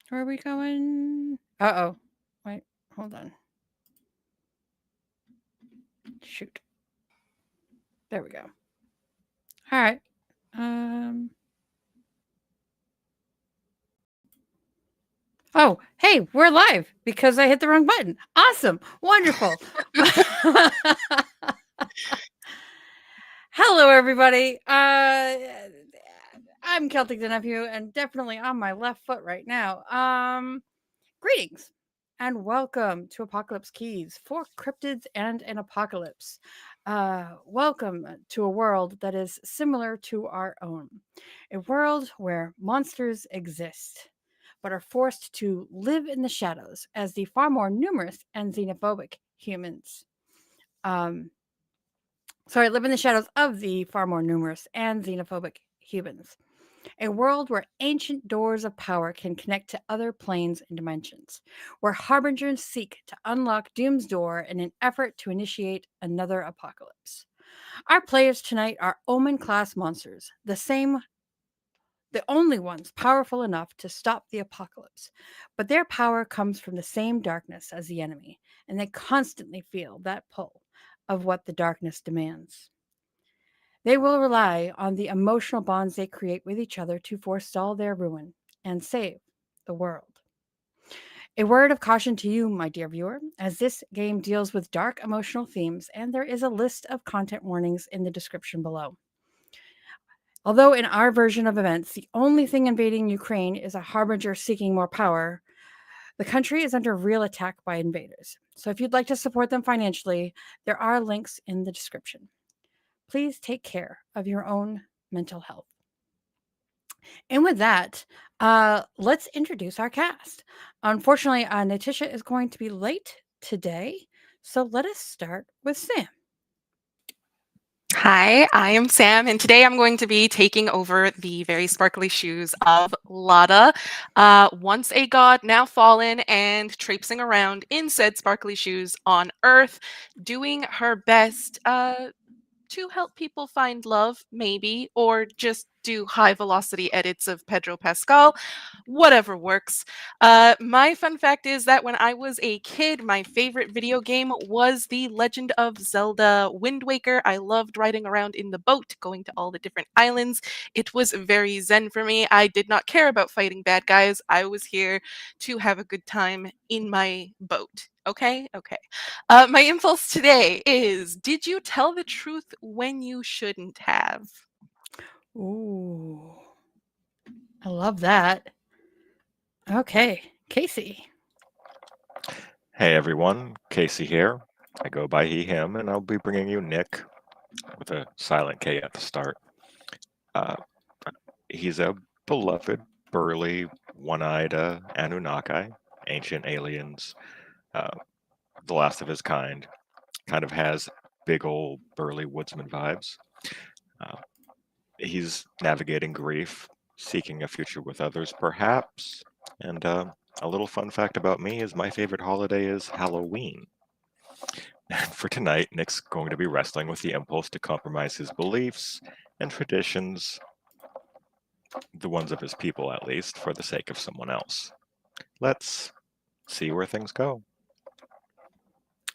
Where are we going? Uh-oh. Wait, hold on. Shoot. There we go. All right. Um. Oh, hey, we're live because I hit the wrong button. Awesome. Wonderful. Hello, everybody. I'm Celtic the Nephew and definitely on my left foot right now. Greetings and welcome to Apocalypse Keys for Cryptids and an Apocalypse. Welcome to a world that is similar to our own, a world where monsters exist but are forced to live in the shadows as the far more numerous and xenophobic humans. Um, live in the shadows of the far more numerous and xenophobic humans. A world where ancient doors of power can connect to other planes and dimensions, where harbingers seek to unlock Doom's door in an effort to initiate another apocalypse. Our players tonight are Omen Class Monsters, the only ones powerful enough to stop the apocalypse. But their power comes from the same darkness as the enemy, and they constantly feel that pull of what the darkness demands. They will rely on the emotional bonds they create with each other to forestall their ruin and save the world. A word of caution to you, my dear viewer, as this game deals with dark emotional themes, and there is a list of content warnings in the description below. Although in our version of events, the only thing invading Ukraine is a harbinger seeking more power, the country is under real attack by invaders. So if you'd like to support them financially, there are links in the description. Please take care of your own mental health. And with that, let's introduce our cast. Unfortunately, Natisha is going to be late today, so let us start with Sam. Hi, I am Sam, and today I'm going to be taking over the very sparkly shoes of Lada, once a god, now fallen, and traipsing around in said sparkly shoes on Earth, doing her best to help people find love, maybe, or just do high velocity edits of Pedro Pascal, whatever works. My fun fact is that when I was a kid, my favorite video game was The Legend of Zelda Wind Waker. I loved riding around in the boat, going to all the different islands. It was very zen for me. I did not care about fighting bad guys. I was here to have a good time in my boat. Okay? Okay. My impulse today is, did you tell the truth when you shouldn't have? Ooh, I love that. Okay, Casey. Hey everyone, Casey here. I go by he, him, and I'll be bringing you Nick with a silent K at the start. Uh, he's a beloved, burly, one-eyed Anunnaki, ancient aliens, uh, the last of his kind. Kind of has big old burly woodsman vibes. Uh, he's navigating grief, seeking a future with others, perhaps. And a little fun fact about me is my favorite holiday is Halloween. And for tonight, Nick's going to be wrestling with the impulse to compromise his beliefs and traditions, the ones of his people at least, for the sake of someone else. Let's see where things go.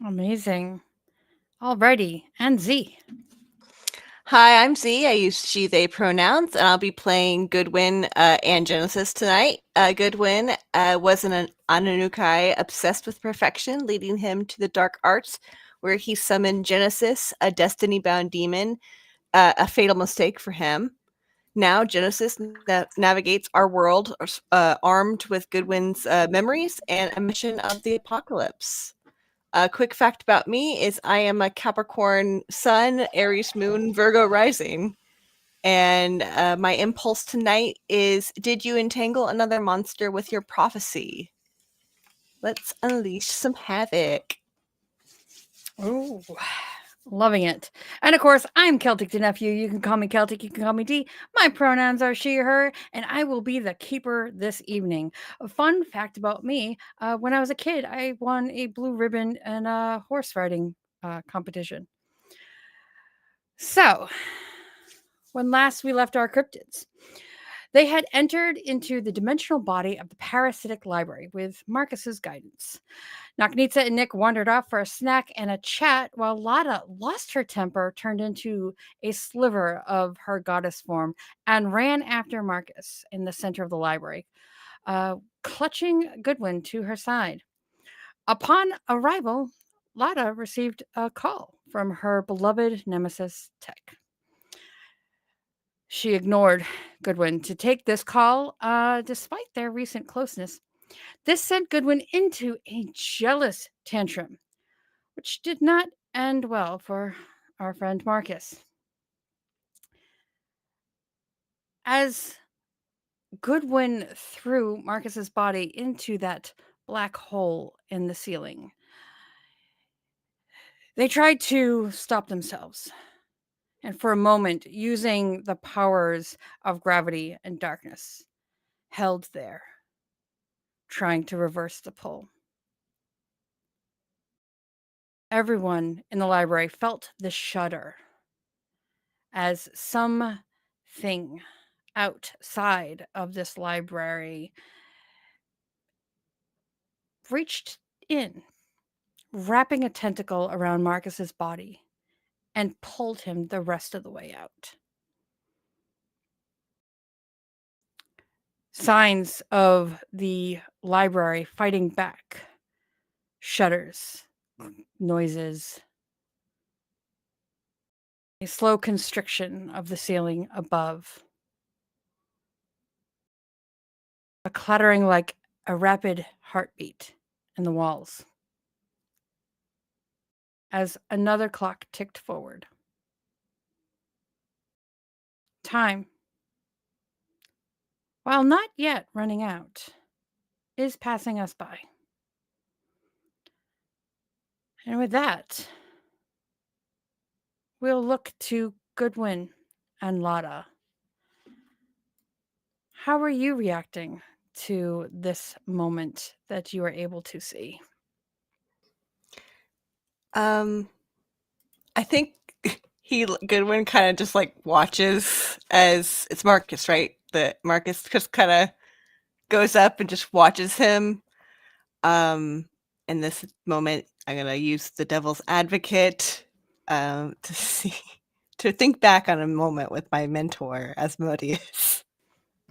Amazing. Alrighty, and Z. Hi, I'm Z. I use she, they pronouns, and I'll be playing Goodwin and Genesis tonight. Goodwin was an Anunnaki obsessed with perfection, leading him to the dark arts, where he summoned Genesis, a destiny-bound demon, a fatal mistake for him. Now, Genesis navigates our world armed with Goodwin's memories and a mission of the apocalypse. A quick fact about me is I am a Capricorn Sun, Aries Moon, Virgo Rising. And my impulse tonight is, did you entangle another monster with your prophecy? Let's unleash some havoc. Ooh, loving it. And of course, I'm Celtic the Nephew. You can call me Celtic, you can call me D. My pronouns are she, her, and I will be the keeper this evening. A fun fact about me, when I was a kid, I won a blue ribbon in a horse riding competition. So, when last we left our cryptids, They had entered into the dimensional body of the parasitic library with Marcus's guidance. Nakanitsa and Nick wandered off for a snack and a chat while Lada lost her temper, turned into a sliver of her goddess form, and ran after Marcus in the center of the library, clutching Goodwin to her side. Upon arrival, Lada received a call from her beloved nemesis, Tech. She ignored Goodwin to take this call, despite their recent closeness. This sent Goodwin into a jealous tantrum, which did not end well for our friend Marcus. As Goodwin threw Marcus's body into that black hole in the ceiling, they tried to stop themselves. And for a moment, using the powers of gravity and darkness, held there, trying to reverse the pull. Everyone in the library felt the shudder as something outside of this library reached in, wrapping a tentacle around Marcus's body, and pulled him the rest of the way out. Signs of the library fighting back, shudders, noises, a slow constriction of the ceiling above, a clattering like a rapid heartbeat in the walls as another clock ticked forward. Time, while not yet running out, is passing us by. And with that, we'll look to Goodwin and Lada. How are you reacting to this moment that you are able to see? I think Goodwin kind of just like watches as it's Marcus, right? The Marcus just kind of goes up and just watches him. In this moment, I'm gonna use the devil's advocate to think back on a moment with my mentor, Asmodeus.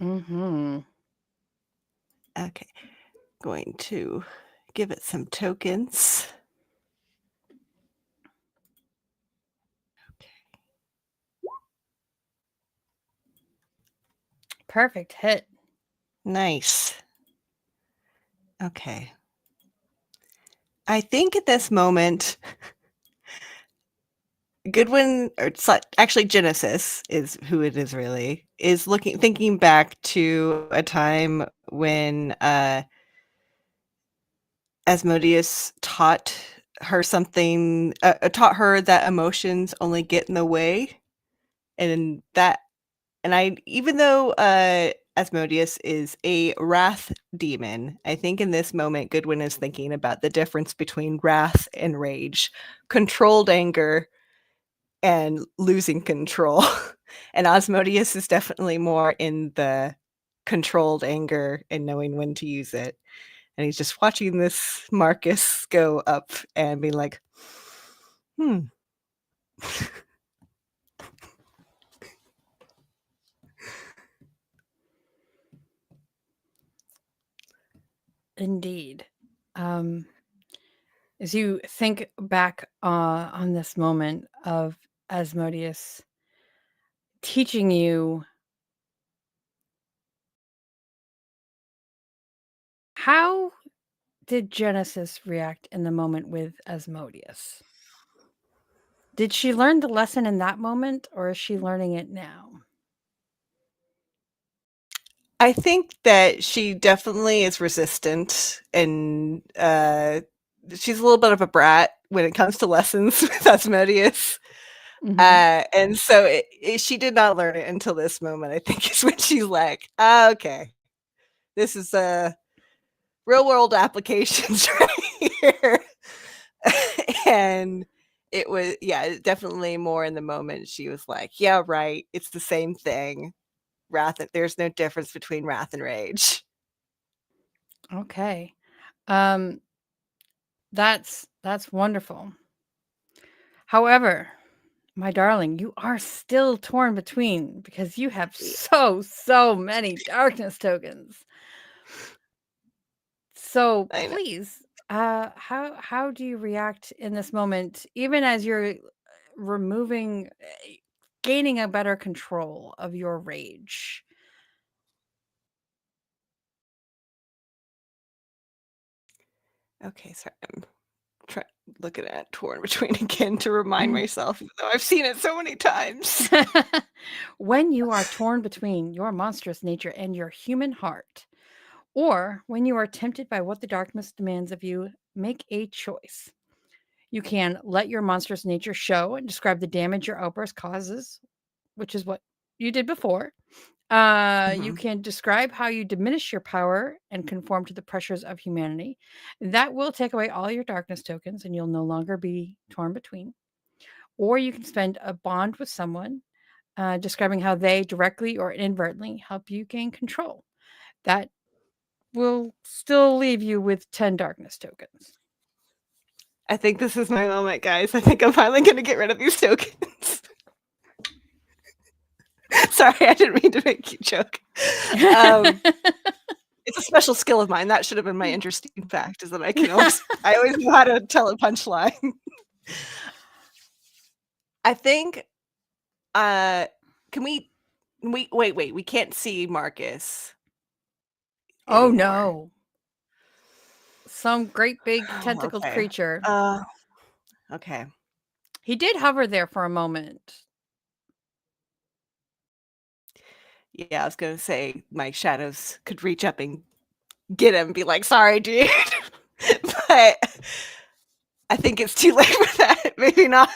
Mm-hmm. Okay, going to give it some tokens. Perfect hit. Nice. Okay. I think at this moment, Goodwin, or actually Genesis is who it is really, is thinking back to a time when Asmodeus taught her something, taught her that emotions only get in the way. And even though Asmodeus is a wrath demon, I think in this moment, Goodwin is thinking about the difference between wrath and rage, controlled anger, and losing control. And Asmodeus is definitely more in the controlled anger and knowing when to use it. And he's just watching this Marcus go up and being like, Indeed. As you think back on this moment of Asmodeus teaching you, how did Genesis react in the moment with Asmodeus? Did she learn the lesson in that moment, or is she learning it now? I think that she definitely is resistant, and she's a little bit of a brat when it comes to lessons with Asmodeus. Mhm. And so she did not learn it until this moment, I think, is when she's like, okay, this is real world applications right here. And it was, definitely more in the moment. She was like, yeah, right. It's the same thing. There's no difference between wrath and rage. Okay. That's wonderful. However, my darling, you are still torn between because you have so many darkness tokens. So I know. please, how do you react in this moment, even as you're removing, gaining a better control of your rage? Okay, sorry. I'm looking at torn between again to remind myself, even though I've seen it so many times. When you are torn between your monstrous nature and your human heart, or when you are tempted by what the darkness demands of you, make a choice. You can let your monstrous nature show and describe the damage your outburst causes, which is what you did before. You can describe how you diminish your power and conform to the pressures of humanity. That will take away all your darkness tokens and you'll no longer be torn between. Or you can spend a bond with someone, describing how they directly or inadvertently help you gain control. That will still leave you with 10 darkness tokens. I think this is my moment, guys. I think I'm finally going to get rid of these tokens. Sorry, I didn't mean to make you joke. It's a special skill of mine. That should have been my interesting fact, is that I always know how to tell a punchline. I think, can we wait, we can't see Marcus Oh anymore. no. Some great big tentacled Okay. creature. Okay. He did hover there for a moment. Yeah, I was gonna say my shadows could reach up and get him and be like, sorry, dude. But I think it's too late for that. Maybe not.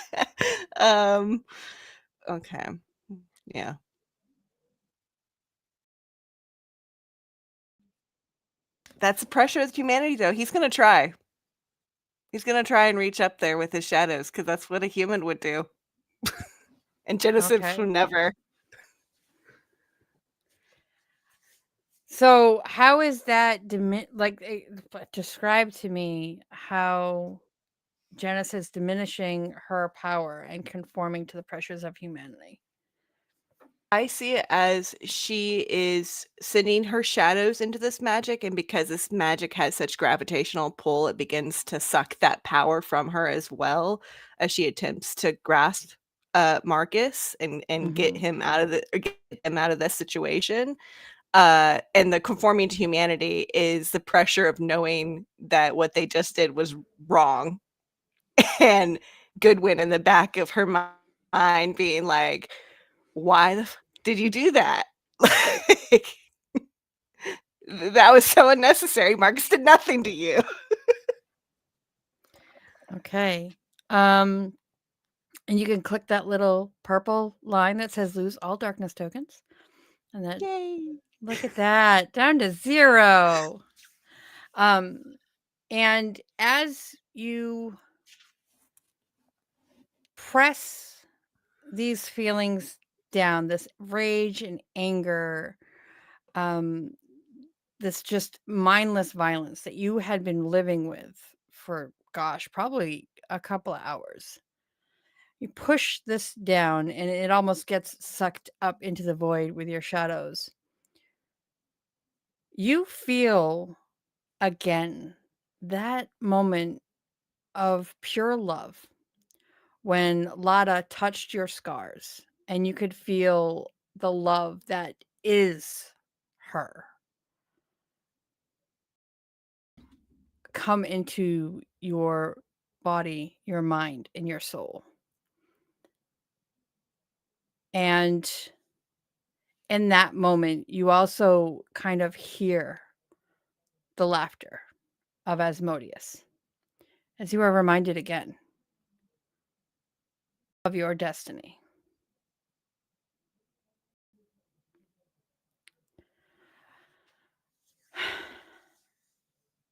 Okay. Yeah. That's the pressure of humanity, though. He's gonna try. He's gonna try and reach up there with his shadows, because that's what a human would do. And genocide Okay. would never. So how is that describe to me how Genesis diminishing her power and conforming to the pressures of humanity? I see it as she is sending her shadows into this magic, and because this magic has such gravitational pull, it begins to suck that power from her as well as she attempts to grasp Marcus and get him out of this situation. And the conforming to humanity is the pressure of knowing that what they just did was wrong, and Goodwin in the back of her mind being like, why did you do that? Like, that was so unnecessary. Marcus did nothing to you. Okay. And you can click that little purple line that says lose all darkness tokens. And that Yay. look at that. Down to 0. And as you press these feelings down, this rage and anger, this just mindless violence that you had been living with for, gosh, probably a couple of hours. You push this down and it almost gets sucked up into the void with your shadows. You feel again that moment of pure love when Lada touched your scars and you could feel the love that is her come into your body, your mind, and your soul. And in that moment, you also kind of hear the laughter of Asmodeus as you are reminded again of your destiny.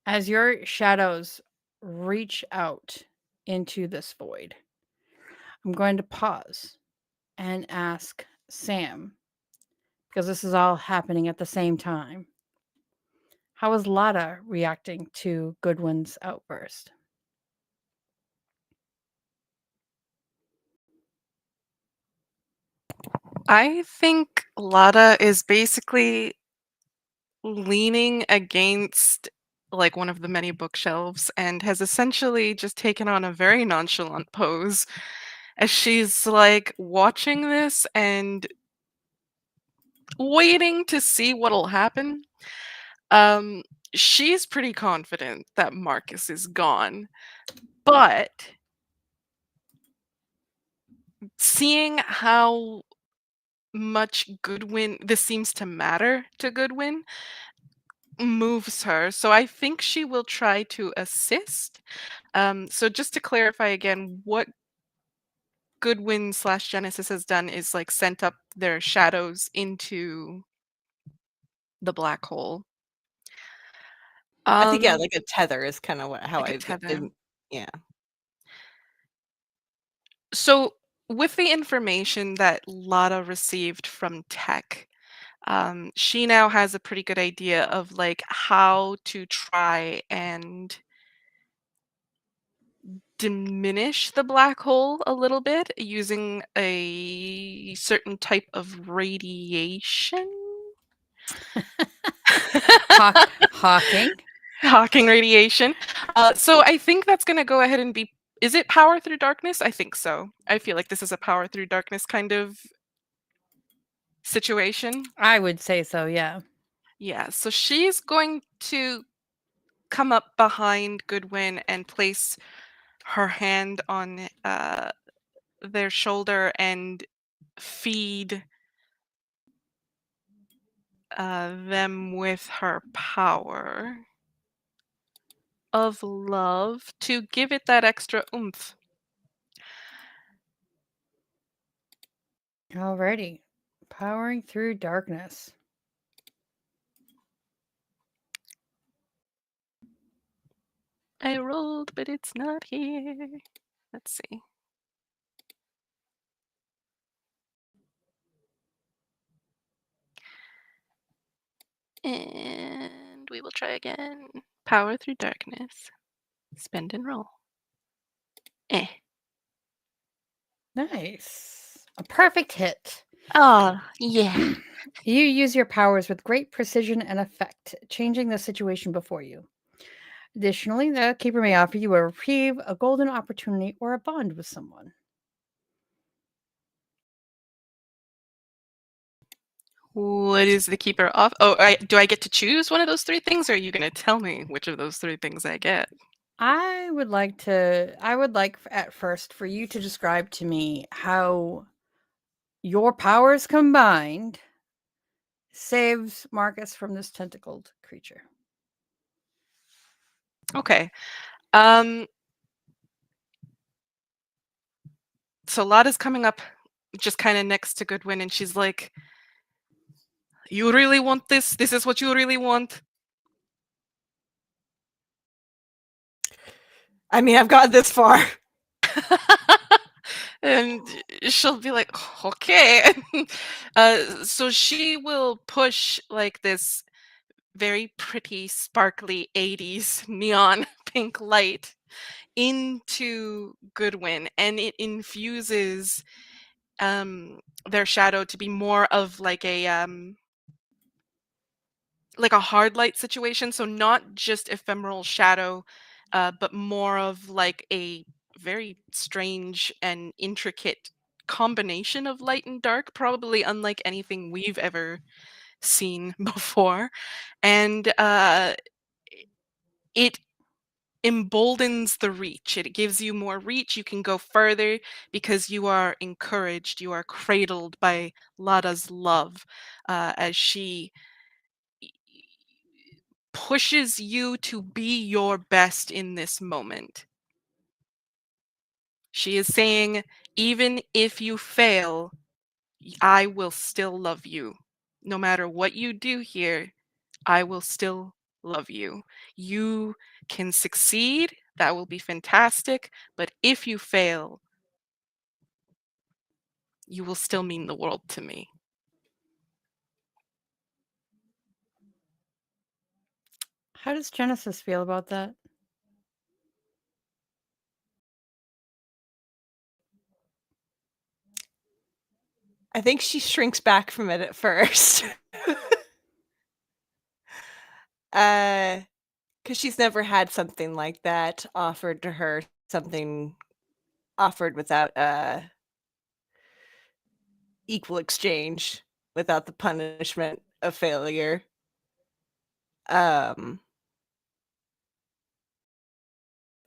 As your shadows reach out into this void, I'm going to pause and ask Sam, because this is all happening at the same time. How is Lada reacting to Goodwin's outburst? I think Lada is basically leaning against like one of the many bookshelves and has essentially just taken on a very nonchalant pose as she's like watching this and waiting to see what'll happen. Um, she's pretty confident that Marcus is gone, but seeing how much Goodwin this seems to matter to Goodwin moves her. So I think she will try to assist. So just to clarify again, what Goodwin slash Genesis has done is like sent up their shadows into the black hole. I think like a tether is kind of how like a I tether. yeah. So with the information that Lada received from Tech, she now has a pretty good idea of like how to try and diminish the black hole a little bit using a certain type of radiation. Hawking. Hawking radiation. So I think that's going to go ahead and be. Is it power through darkness? I think so. I feel like this is a power through darkness kind of situation. I would say so, yeah. Yeah. So she's going to come up behind Goodwin and place her hand on their shoulder and feed them with her power of love to give it that extra oomph. Alrighty. Powering through darkness. I rolled, but it's not here. Let's see. And we will try again. Power through darkness. Spend and roll. Eh. Nice. A perfect hit. Oh, yeah. You use your powers with great precision and effect, changing the situation before you. Additionally, the keeper may offer you a reprieve, a golden opportunity, or a bond with someone. What is the keeper off? Oh, do I get to choose one of those three things, or are you going to tell me which of those three things I get? I would like at first for you to describe to me how your powers combined saves Marcus from this tentacled creature. Okay. So Lada's coming up just kind of next to Goodwin, and she's like, "You really want this? This is what you really want?" I mean, I've got this far. And she'll be like, "Okay." So she will push like this very pretty, sparkly 80s neon pink light into Goodwin, and it infuses their shadow to be more of like a hard light situation, so not just ephemeral shadow, but more of like a very strange and intricate combination of light and dark, probably unlike anything we've ever seen before. And it emboldens the reach. It gives you more reach. You can go further because you are encouraged, you are cradled by Lada's love as she pushes you to be your best in this moment. She is saying, even if you fail, I will still love you. No matter what you do here, I will still love you. You can succeed, that will be fantastic, but if you fail, you will still mean the world to me. How does Genesis feel about that? I think she shrinks back from it at first. Because she's never had something like that offered to her, something offered without equal exchange, without the punishment of failure.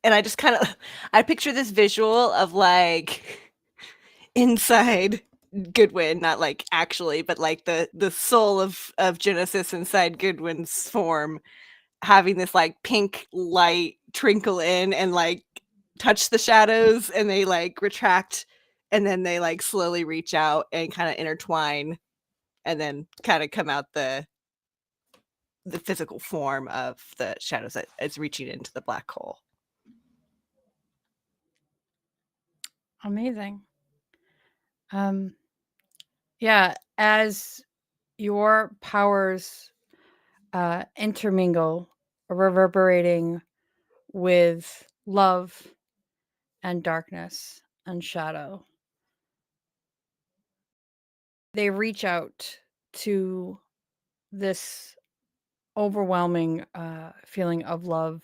And I just kind of, I picture this visual of like inside Goodwin, not like actually, but like the soul of Genesis inside Goodwin's form, having this like pink light trickle in and like touch the shadows, and they like retract, and then they like slowly reach out and kind of intertwine, and then kind of come out the physical form of the shadows that is reaching into the black hole. Amazing. Yeah, as your powers intermingle, reverberating with love and darkness and shadow, they reach out to this overwhelming feeling of love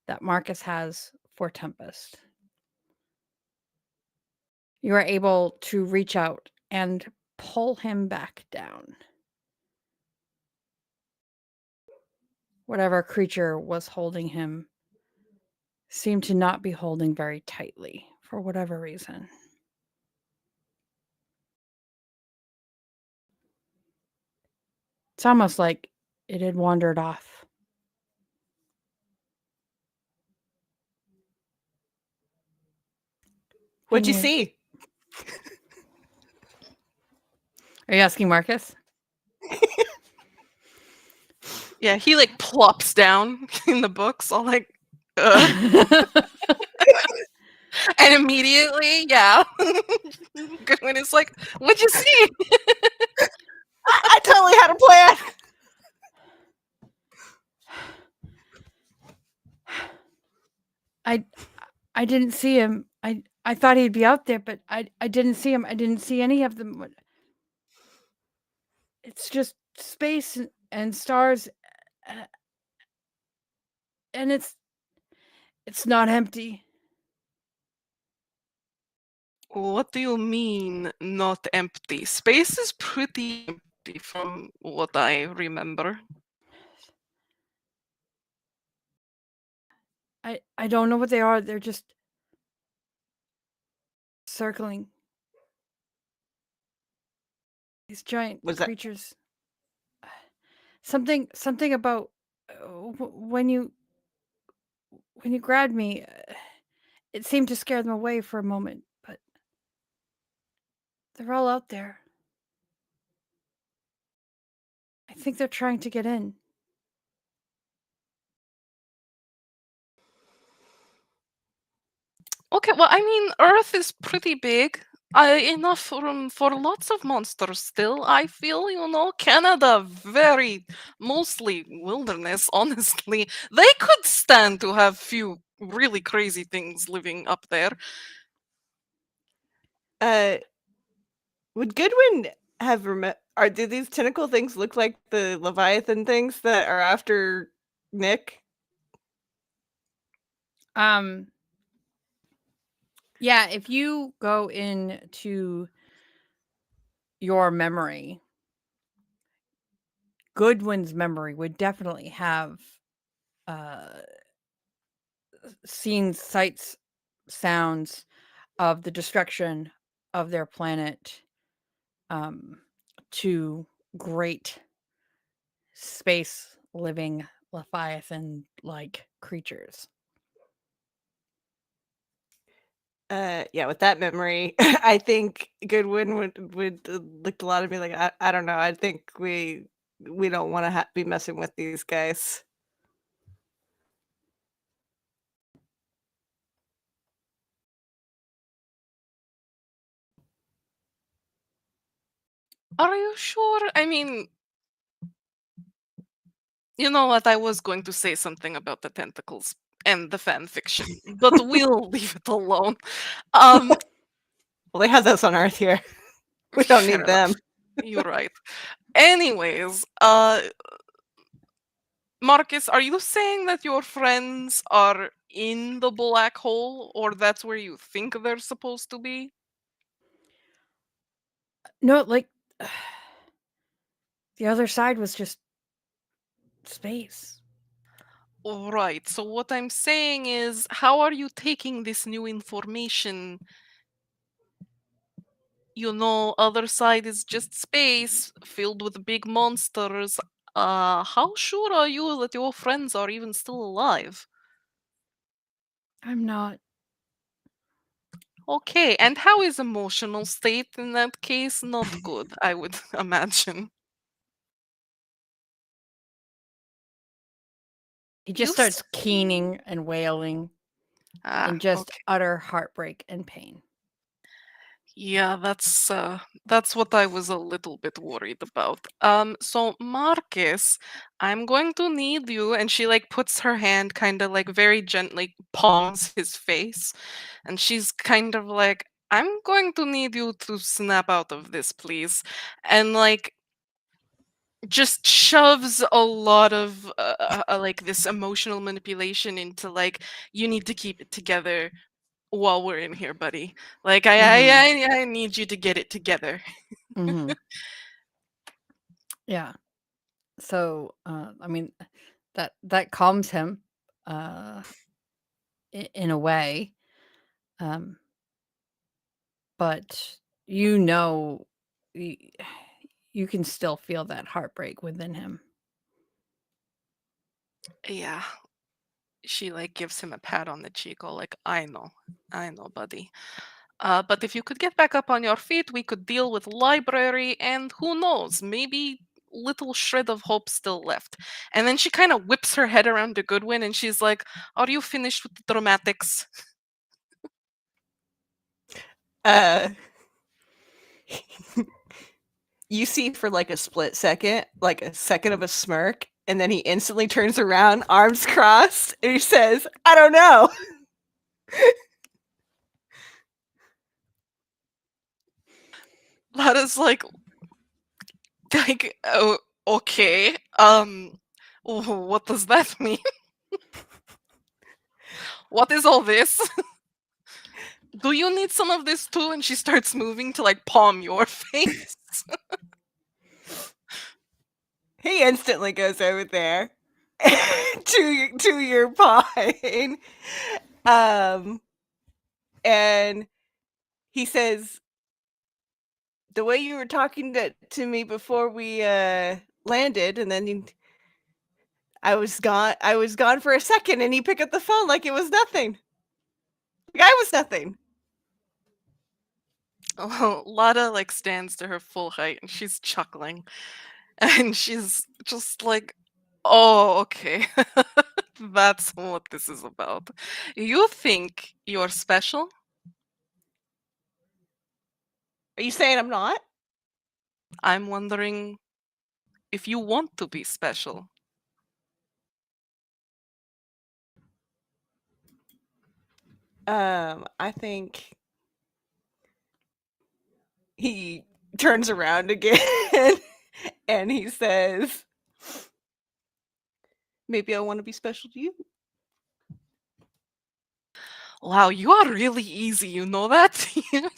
that Marcus has for Tempest. You are able to reach out and pull him back down. Whatever creature was holding him seemed to not be holding very tightly for whatever reason. It's almost like it had wandered off. What'd you And see? Are you asking Marcus? Yeah, he like plops down in the books, all like, and immediately, yeah, Goodwin is like, "What'd you see?" I totally had a plan. I didn't see him. I thought he'd be out there, but I didn't see him. I didn't see any of them. It's just space and stars, uh, and it's not empty. What do you mean, not empty? Space is pretty empty from what I remember. I don't know what they are. They're just circling. These giant Was that creatures. Something about when you grabbed me, it seemed to scare them away for a moment, but they're all out there. I think they're trying to get in. Okay, well, I mean, Earth is pretty big. Enough room for lots of monsters still. I feel, Canada, very mostly wilderness, honestly. They could stand to have few really crazy things living up there. would Goodwin have do these tentacle things look like the Leviathan things that are after Nick? Yeah, if you go into your memory, Goodwin's memory would definitely have seen sights, sounds of the destruction of their planet to great space living Leviathan like creatures. Yeah, with that memory, I think Goodwin would look a lot at me like, I don't know. I think we don't want to be messing with these guys. Are you sure? I mean, You know what? I was going to say something about the tentacles and the fan fiction, but we'll leave it alone. Um, Well, they have those on Earth here. We don't fair need them. enough. You're right. Anyways, Marcus, are you saying that your friends are in the black hole, or that's where you think they're supposed to be? No, like the other side was just space. Right. So what I'm saying is, how are you taking this new information? You know, other side is just space filled with big monsters. How sure are you that your friends are even still alive? I'm not. Okay, and how is emotional state in that case? Not good, I would imagine. He You just starts keening and wailing in just okay. utter heartbreak and pain. Yeah, that's what I was a little bit worried about. So Marcus, I'm going to need you, and she like puts her hand kind of like very gently palms his face, and she's kind of like, I'm going to need you to snap out of this, please. And like just shoves a lot of like this emotional manipulation into like, you need to keep it together while we're in here, buddy. Like I need you to get it together. Mm-hmm. Yeah. So, I mean, that calms him, uh, in a way. Um, but you know, y- you can still feel that heartbreak within him. Yeah. She like gives him a pat on the cheek, all like, I know, buddy. But if you could get back up on your feet, we could deal with library and who knows, maybe little shred of hope still left. And then she kind of whips her head around to Goodwin and she's like, are you finished with the dramatics? Uh, you see for like a split second, like a second of a smirk, and then he instantly turns around, arms crossed, and he says, I don't know. That is like, oh, okay. What does that mean? What is all this? Do you need some of this too? And she starts moving to like palm your face. He instantly goes over there to your pine. And he says, the way you were talking to me before we landed, and then I was gone for a second, and he picked up the phone like it was nothing. Like I was nothing. Oh, Lada like stands to her full height and she's chuckling. And she's just like, oh, okay. That's what this is about. You think you're special? Are you saying I'm not? I'm wondering if you want to be special. I think he turns around again and he says, maybe I want to be special to you. Wow, you are really easy, you know that?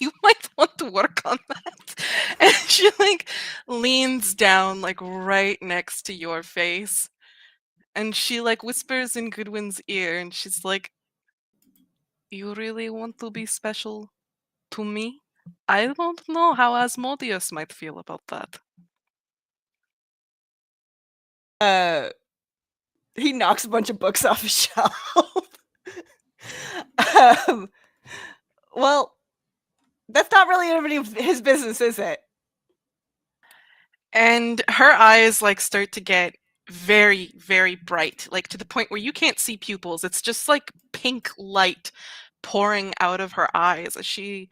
You might want to work on that. And she like leans down like right next to your face. And she like whispers in Goodwin's ear and she's like, you really want to be special to me? I don't know how Asmodeus might feel about that. He knocks a bunch of books off his shelf. um, well, that's not really any of his business, is it? And her eyes like start to get very, very bright, like to the point where you can't see pupils. It's just like pink light pouring out of her eyes as she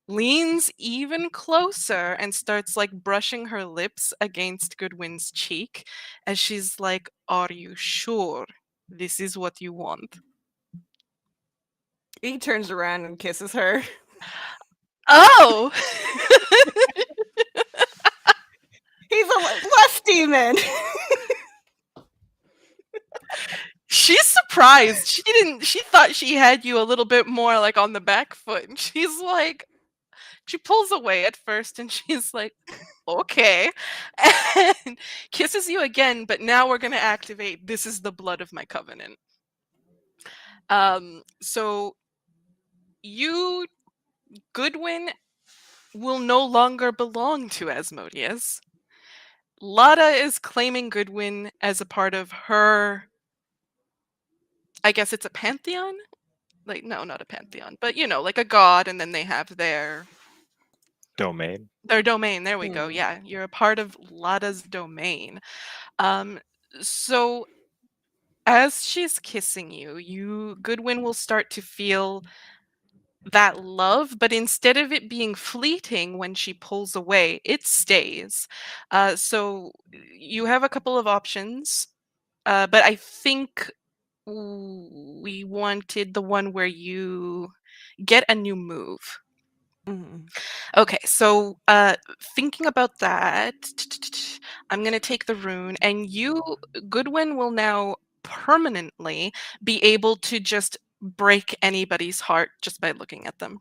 leans even closer and starts like brushing her lips against Goodwin's cheek as she's like, "Are you sure this is what you want?" He turns around and kisses her. Oh! He's a lust demon. She's surprised. She thought she had you a little bit more like on the back foot. And she's like, she pulls away at first and she's like, okay. And kisses you again, but now we're gonna activate "This is the blood of my covenant." So you, Goodwin, will no longer belong to Asmodeus. Lada is claiming Goodwin as a part of her, I guess it's a pantheon? Like, no, not a pantheon, but you know, like a god, and then they have their Domain. domain. There we go. Yeah, you're a part of Lada's domain. So as she's kissing you, Goodwin will start to feel that love, but instead of it being fleeting when she pulls away, it stays. So you have a couple of options, but I think we wanted the one where you get a new move. Okay, so thinking about that, I'm gonna take the rune, and you, Goodwin, will now permanently be able to just break anybody's heart just by looking at them.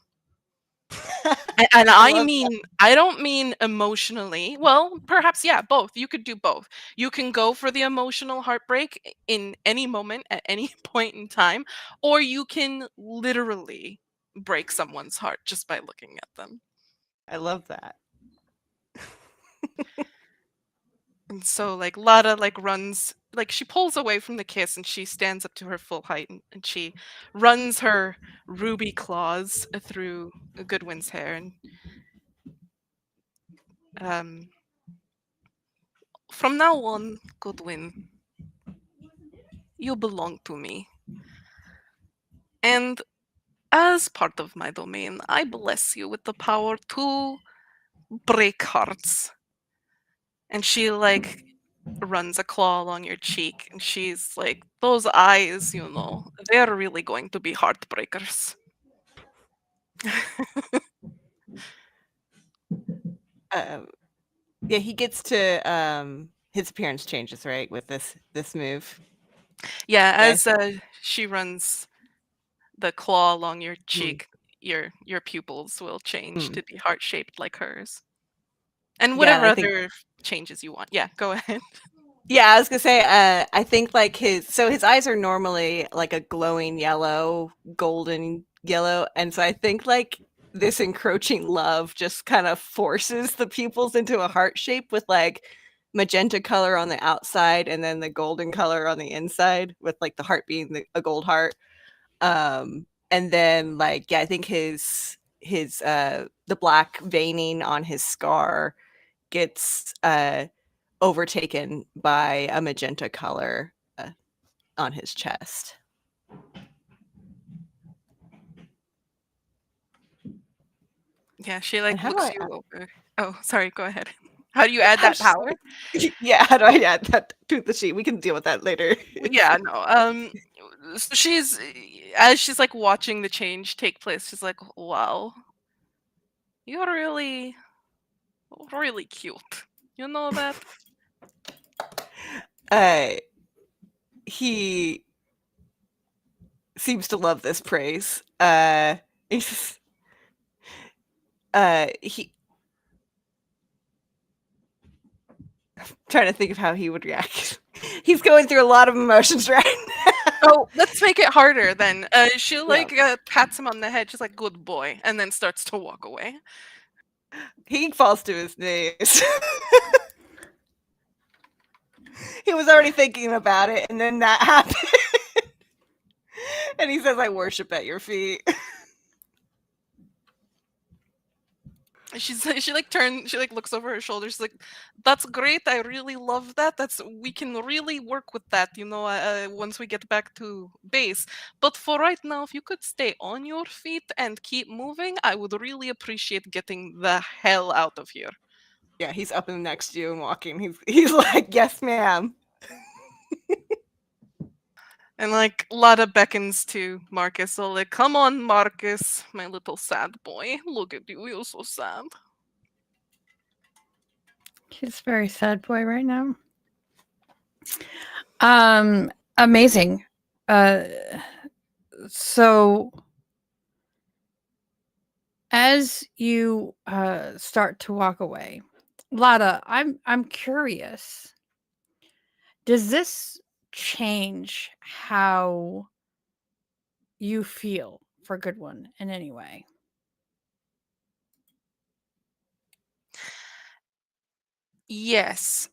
And I I love mean, I don't mean emotionally. Well, perhaps, yeah, both. You could do both. You can go for the emotional heartbreak in any moment at any point in time, or you can literally break someone's heart just by looking at them. I love that. And so like Lada like runs, like she pulls away from the kiss and she stands up to her full height, and she runs her ruby claws through Goodwin's hair, and from now on, Goodwin, you belong to me. And as part of my domain, I bless you with the power to break hearts. And she like runs a claw along your cheek, and she's like, those eyes, you know, they're really going to be heartbreakers. Yeah, he gets to his appearance changes, right, with this move. Yeah, Yes. as she runs the claw along your cheek, your pupils will change to be heart shaped like hers. And Yeah, whatever I think other changes you want. Yeah, go ahead. Yeah, I was gonna say, I think like his eyes are normally like a glowing yellow, golden yellow, and so I think like this encroaching love just kind of forces the pupils into a heart shape with like magenta color on the outside and then the golden color on the inside, with like the heart being a gold heart. And then like I think his the black veining on his scar gets overtaken by a magenta color on his chest. Yeah, she like how do looks I you over. Oh, sorry, go ahead. How do you add that power? Yeah, how do I add that to the sheet? We can deal with that later. Yeah, no. So she's as she's like watching the change take place, she's like, wow, you're really, really cute. You know that? He seems to love this praise. He's, he I'm trying to think of how he would react. He's going through a lot of emotions right now. Oh, let's make it harder then. She like Yeah. pats him on the head. She's like, "Good boy," and then starts to walk away. He falls to his knees. He was already thinking about it, and then that happened. And he says, "I worship at your feet." She looks over her shoulder. She's like, "That's great. I really love that. We can really work with that. Once we get back to base. But for right now, if you could stay on your feet and keep moving, I would really appreciate getting the hell out of here." Yeah, he's up and next to you and walking. He's like, "Yes, ma'am." And like Lada beckons to Marcus, so like, "Come on, Marcus, my little sad boy. Look at you, you're so sad." He's a very sad boy right now. Amazing. So as you start to walk away, Lada, I'm curious. Does this change how you feel for Goodwin in any way? Yes.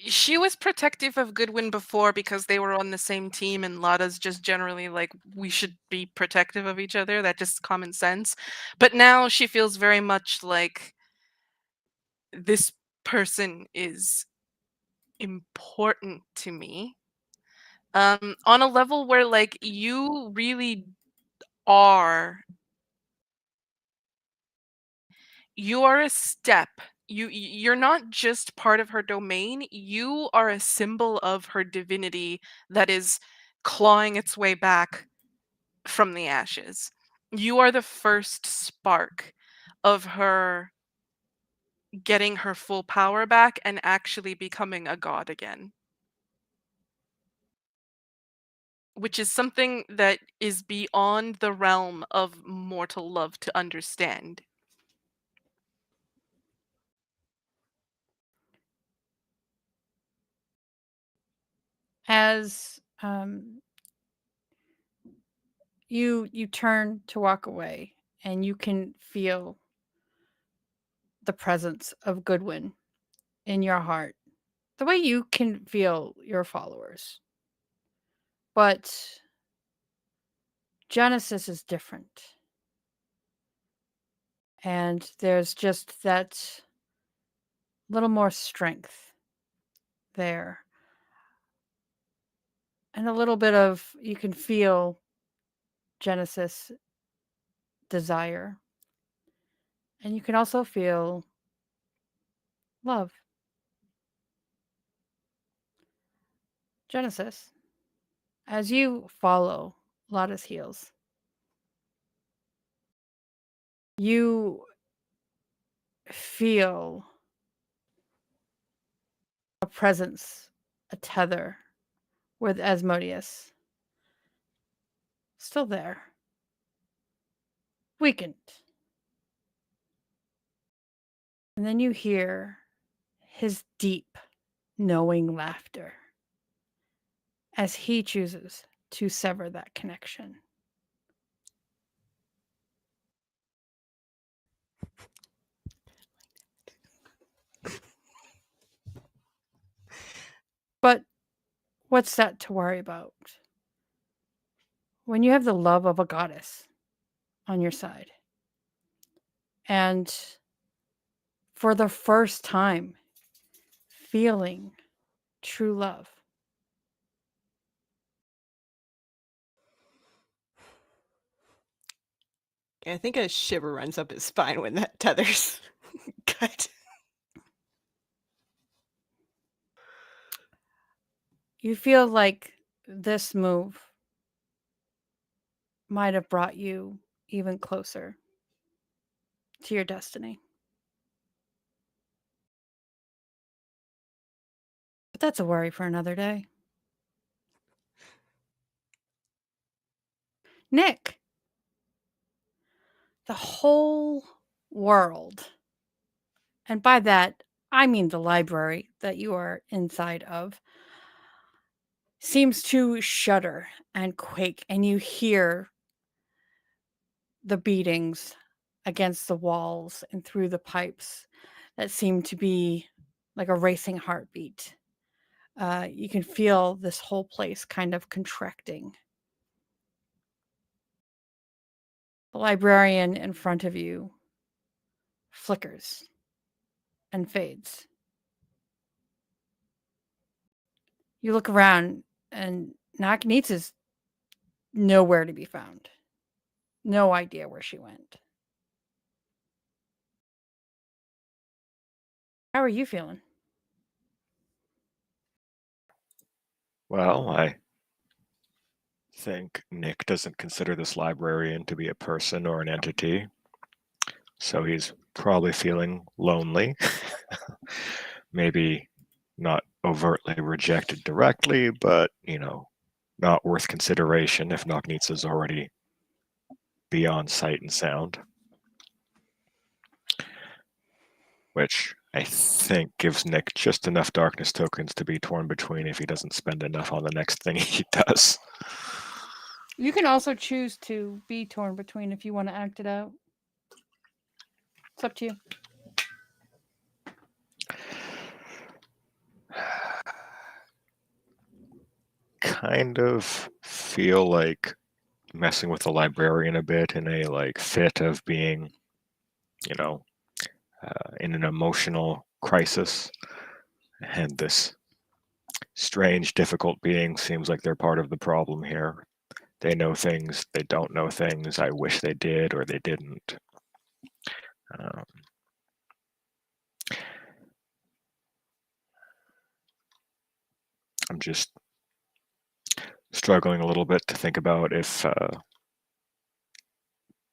She was protective of Goodwin before because they were on the same team, and Lada's just generally like, we should be protective of each other. That's just common sense. But now she feels very much like this person is important to me. On a level where like you really are a step. You're not just part of her domain, you are a symbol of her divinity that is clawing its way back from the ashes. You are the first spark of her getting her full power back and actually becoming a god again. Which is something that is beyond the realm of mortal love to understand. As you turn to walk away and you can feel the presence of Goodwin in your heart, the way you can feel your followers. But Genesis is different. And there's just that little more strength there. And a little bit of, you can feel Genesis desire. And you can also feel love. Genesis, as you follow Lada's heels, you feel a presence, a tether with Asmodeus. Still there. Weakened. And then you hear his deep, knowing laughter as he chooses to sever that connection. But what's that to worry about? When you have the love of a goddess on your side, and for the first time, feeling true love. I think a shiver runs up his spine when that tether's cut. You feel like this move might have brought you even closer to your destiny. But that's a worry for another day. Nick, the whole world, and by that, I mean the library that you are inside of, seems to shudder and quake, and you hear the beatings against the walls and through the pipes that seem to be like a racing heartbeat. You can feel this whole place kind of contracting. The librarian in front of you flickers and fades. You look around, and Nakanitsa's nowhere to be found. No idea where she went. How are you feeling? Well, I think Nick doesn't consider this librarian to be a person or an entity, so he's probably feeling lonely. Maybe not overtly rejected directly, but, not worth consideration if Knocknitsa's already beyond sight and sound. Which I think gives Nick just enough darkness tokens to be torn between if he doesn't spend enough on the next thing he does. You can also choose to be torn between if you want to act it out. It's up to you. Kind of feel like messing with the librarian a bit in a fit of being, in an emotional crisis, and this strange, difficult being seems like they're part of the problem here. They know things, they don't know things. I wish they did or they didn't. I'm just struggling a little bit to think about if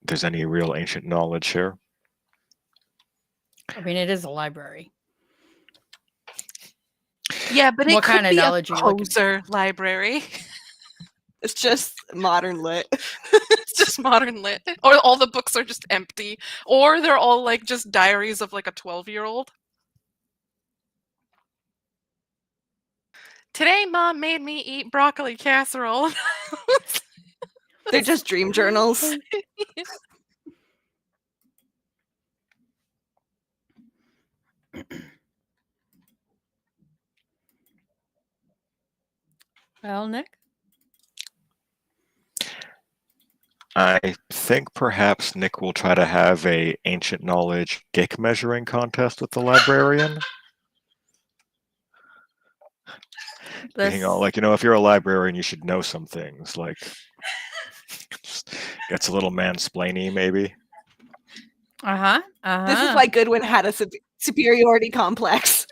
there's any real ancient knowledge here. I mean, it is a library. Yeah, but it What could kind of be a knowledge are you looking for? poser library. It's just modern lit. It's just modern lit. Or all the books are just empty. Or they're all like just diaries of like a 12-year-old. Today, Mom made me eat broccoli casserole. They're just dream journals. Well, Nick? I think perhaps Nick will try to have a ancient knowledge gick measuring contest with the librarian. Being all like, if you're a librarian, you should know some things. Like, just gets a little mansplainy, maybe. Uh-huh. This is why Goodwin had a superiority complex.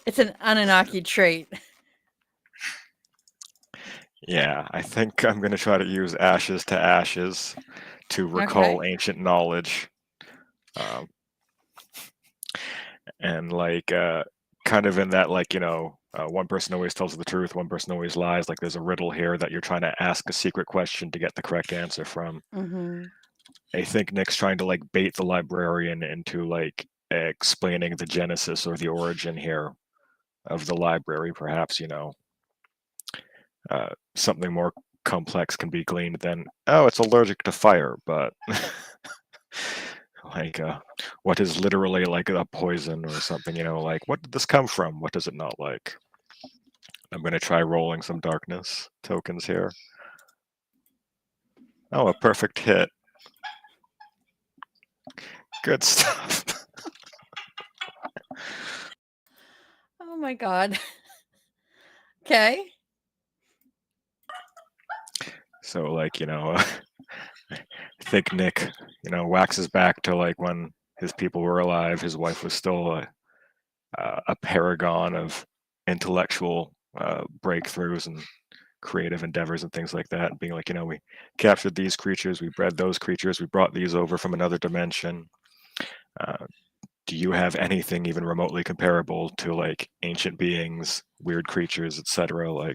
It's an Anunnaki trait. Yeah, I think I'm going to try to use ashes to ashes to recall ancient knowledge. And kind of in that, one person always tells the truth, one person always lies. Like there's a riddle here that you're trying to ask a secret question to get the correct answer from. Mm-hmm. I think Nick's trying to bait the librarian into explaining the genesis or the origin here of the library. Perhaps, something more complex can be gleaned than, oh, it's allergic to fire, but what is literally a poison or something, what did this come from? What does it not like? I'm going to try rolling some darkness tokens here. Oh, a perfect hit. Good stuff. Oh my god. Okay. So I think Nick, waxes back to when his people were alive. His wife was still a paragon of intellectual breakthroughs and creative endeavors and things like that. Being we captured these creatures, we bred those creatures, we brought these over from another dimension. Do you have anything even remotely comparable to ancient beings, weird creatures, etc.?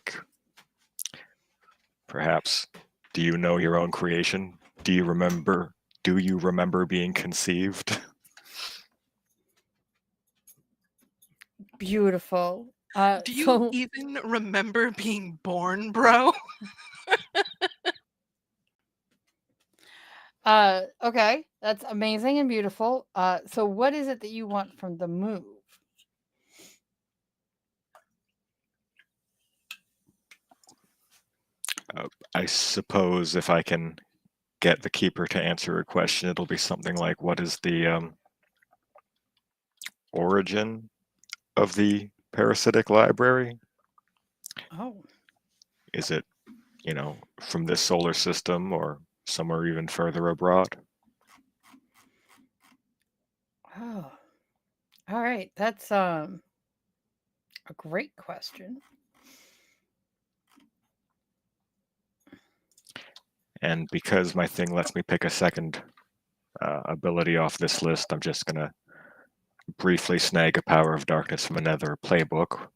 Perhaps, do you know your own creation? Do you remember being conceived? Beautiful. Do you even remember being born, bro? Okay, that's amazing and beautiful. So what is it that you want from the move? I suppose if I can get the keeper to answer a question, it'll be something like, what is the origin of the parasitic library? Oh. Is it, from this solar system or somewhere even further abroad? Oh. All right. That's a great question. And because my thing lets me pick a second ability off this list, I'm just going to briefly snag a Power of Darkness from another playbook.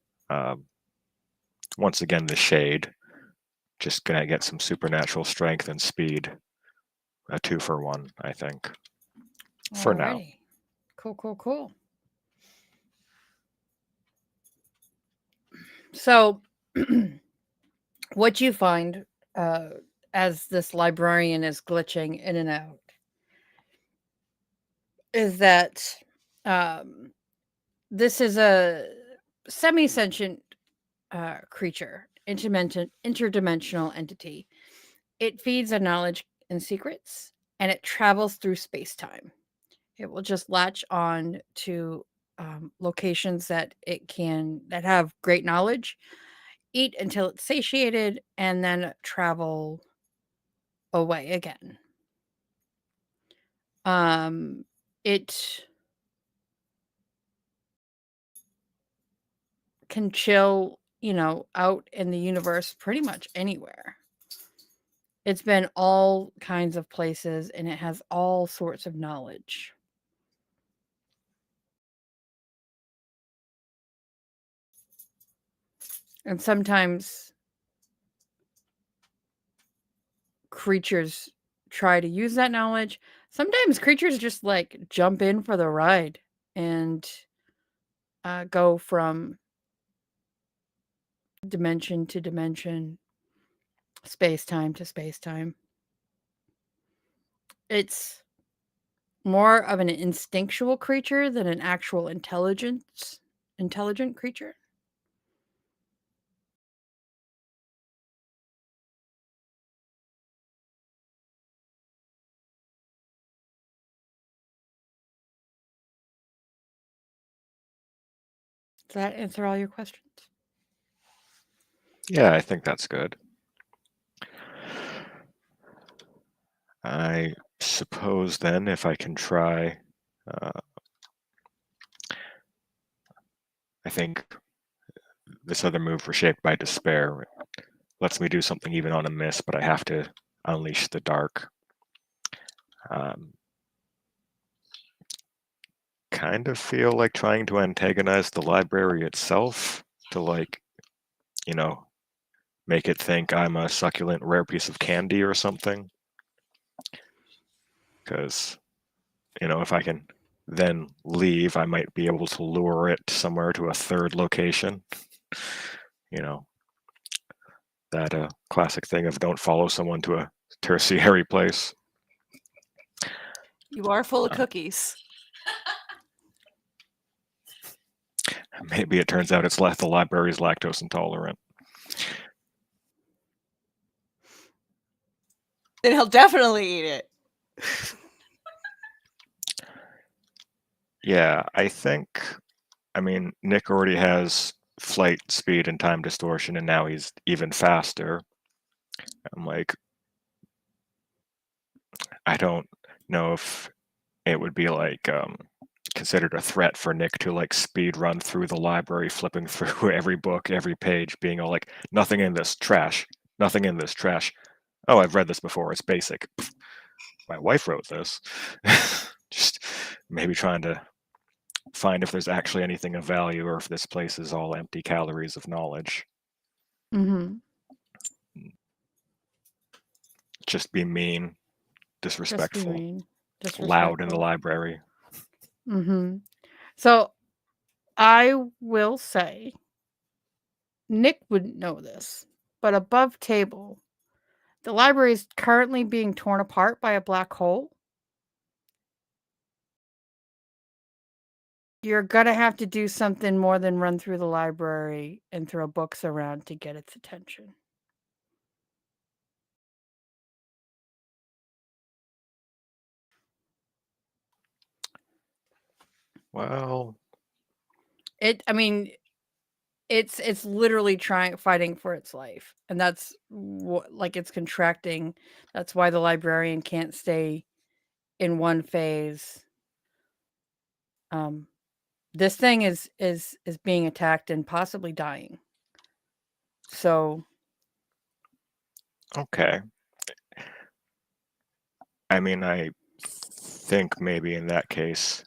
Once again, the Shade. Just going to get some supernatural strength and speed. A 2-for-1, I think. For now. Alrighty. Cool. So, what you find as this librarian is glitching in and out is that this is a semi-sentient creature, interdimensional entity. It feeds on knowledge and secrets, and it travels through space-time. It will just latch on to locations that have great knowledge, eat until it's satiated, and then travel away again. It can chill, out in the universe pretty much anywhere. It's been all kinds of places, and it has all sorts of knowledge. And sometimes creatures try to use that knowledge. Sometimes creatures just like jump in for the ride and go from dimension to dimension, space-time to space-time. It's more of an instinctual creature than an actual intelligent creature. Does that answer all your questions? Yeah, I think that's good. I suppose then if I can try, I think this other move for Shaped by Despair lets me do something even on a miss, but I have to unleash the dark. Kind of feel like trying to antagonize the library itself to make it think I'm a succulent rare piece of candy or something. Because, if I can then leave, I might be able to lure it somewhere to a third location. That classic thing of don't follow someone to a tertiary place. You are full of cookies. Maybe it turns out the library's lactose intolerant. Then he'll definitely eat it. Yeah, Nick already has flight speed and time distortion, and now he's even faster. I'm like, I don't know if it would be considered a threat for Nick to speed run through the library, flipping through every book, every page, being all like, nothing in this, trash, nothing in this, trash. Oh, I've read this before, it's basic. My wife wrote this. Just maybe trying to find if there's actually anything of value or if this place is all empty calories of knowledge. Mm-hmm. Just be mean, disrespectful, loud in the library. Mm-hmm. So I will say Nick wouldn't know this, but above table, the library is currently being torn apart by a black hole. You're gonna have to do something more than run through the library and throw books around to get its attention. Well, I mean, it's literally fighting for its life, and that's like it's contracting. That's why the librarian can't stay in one phase. This thing is being attacked and possibly dying. So okay. I mean, I think maybe in that case,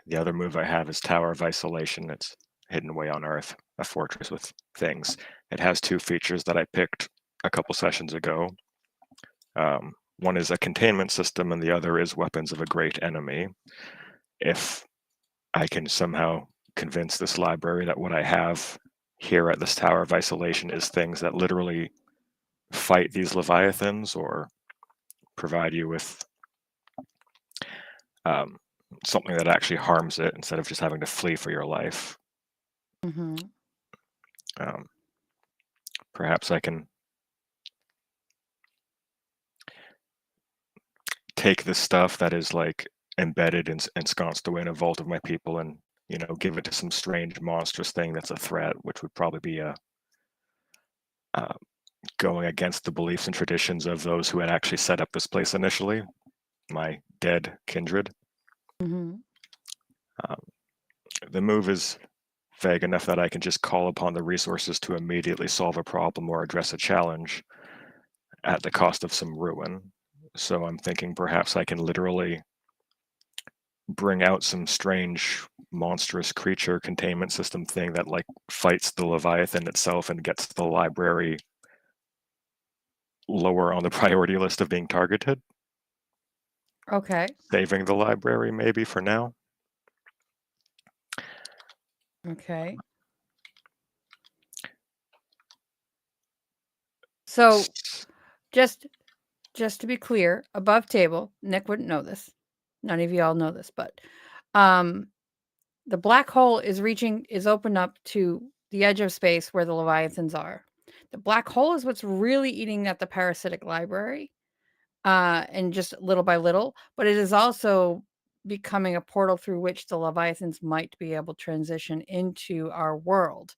the other move I have is Tower of Isolation. It's hidden away on Earth, a fortress with things. It has two features that I picked a couple sessions ago. One is a containment system, and the other is weapons of a great enemy. If I can somehow convince this library that what I have here at this Tower of Isolation is things that literally fight these leviathans or provide you with something that actually harms it instead of just having to flee for your life. mhm. Perhaps I can take this stuff that is like embedded and ensconced away in a vault of my people and, you know, give it to some strange monstrous thing that's a threat, which would probably be going against the beliefs and traditions of those who had actually set up this place initially, my dead kindred. Mhm. The move is vague enough that I can just call upon the resources to immediately solve a problem or address a challenge at the cost of some ruin. So I'm thinking perhaps I can literally bring out some strange monstrous creature containment system thing that like fights the Leviathan itself and gets the library lower on the priority list of being targeted. Okay. Saving the library maybe for now. Okay. So just to be clear, above table, Nick wouldn't know this. None of y'all know this, but the black hole is opened up to the edge of space where the leviathans are. The black hole is what's really eating at the parasitic library, and just little by little. But it is also becoming a portal through which the leviathans might be able to transition into our world.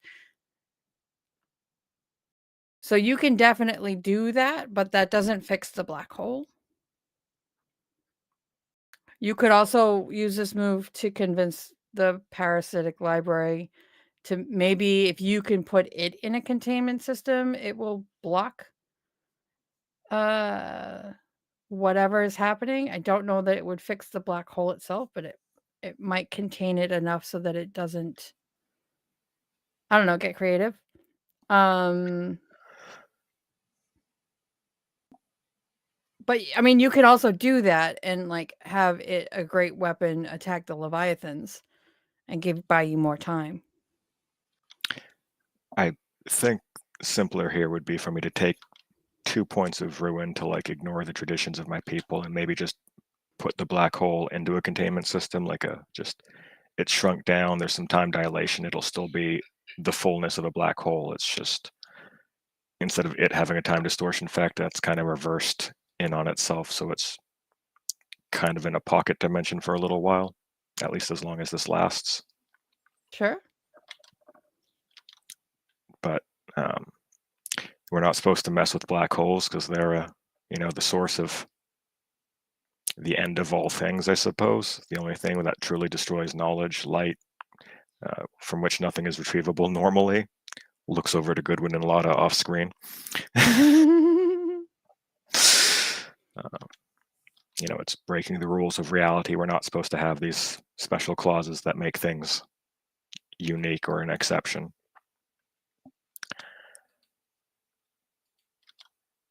So you can definitely do that, but that doesn't fix the black hole. You could also use this move to convince the parasitic library to maybe if you can put it in a containment system, it will block whatever is happening. I don't know that it would fix the black hole itself, but it might contain it enough so that it doesn't, I don't know, get creative. But I mean, you can also do that and like have it a great weapon attack the leviathans and buy you more time. I think simpler here would be for me to take 2 points of ruin to like ignore the traditions of my people and maybe just put the black hole into a containment system, like it's shrunk down, there's some time dilation, it'll still be the fullness of a black hole. It's just instead of it having a time distortion effect, that's kind of reversed in on itself, so it's kind of in a pocket dimension for a little while, at least as long as this lasts. Sure. But we're not supposed to mess with black holes because they're the source of the end of all things, I suppose. The only thing that truly destroys knowledge, light, from which nothing is retrievable normally. Looks over to Goodwin and Lotta off screen. It's breaking the rules of reality. We're not supposed to have these special clauses that make things unique or an exception.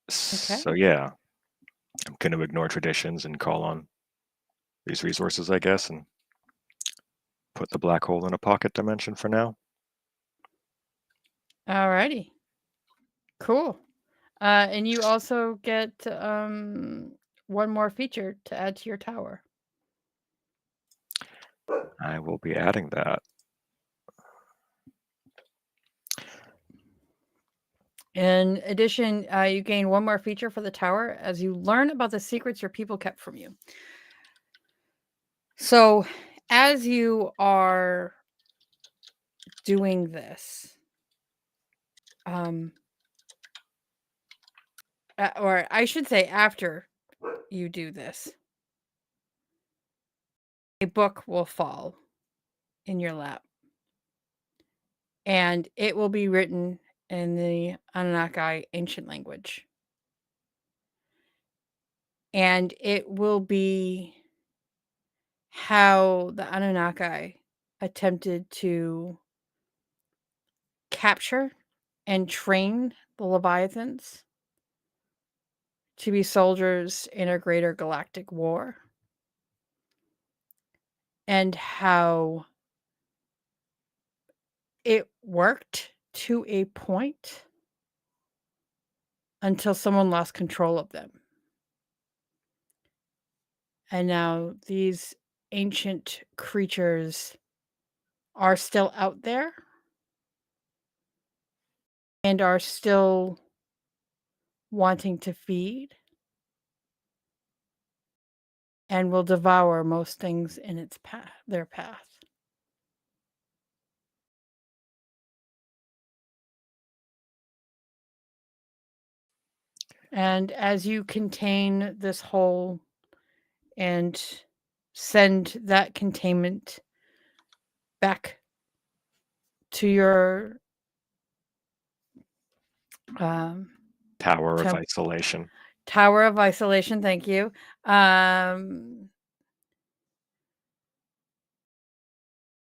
Okay. So yeah, I'm going to ignore traditions and call on these resources, I guess, and put the black hole in a pocket dimension for now. Alrighty. Cool. And you also get one more feature to add to your tower. I will be adding that. In addition, you gain one more feature for the tower as you learn about the secrets your people kept from you. So, as you are doing this, or I should say, after you do this, a book will fall in your lap, and it will be written in the Anunnaki ancient language. And it will be how the Anunnaki attempted to capture and train the Leviathans to be soldiers in a greater galactic war, and how it worked to a point until someone lost control of them. And now these ancient creatures are still out there and are still wanting to feed and will devour most things in its path, their path. And as you contain this whole and send that containment back to your Tower of temp- isolation. tower of isolation, thank you.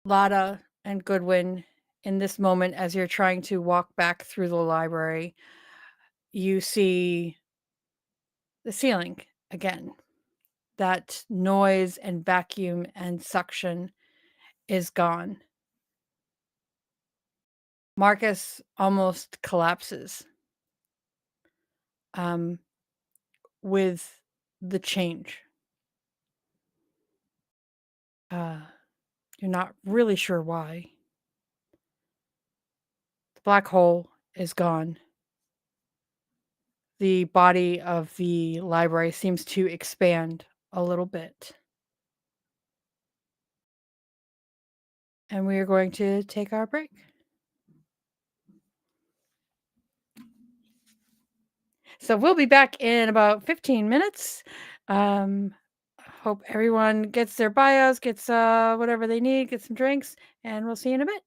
Lada and Goodwin, in this moment, as you're trying to walk back through the library, you see the ceiling again. That noise and vacuum and suction is gone. Marcus almost collapses with the change. You're not really sure why. The black hole is gone. The body of the library seems to expand a little bit. And we are going to take our break. So we'll be back in about 15 minutes. Hope everyone gets their bios, gets whatever they need, get some drinks, and we'll see you in a bit.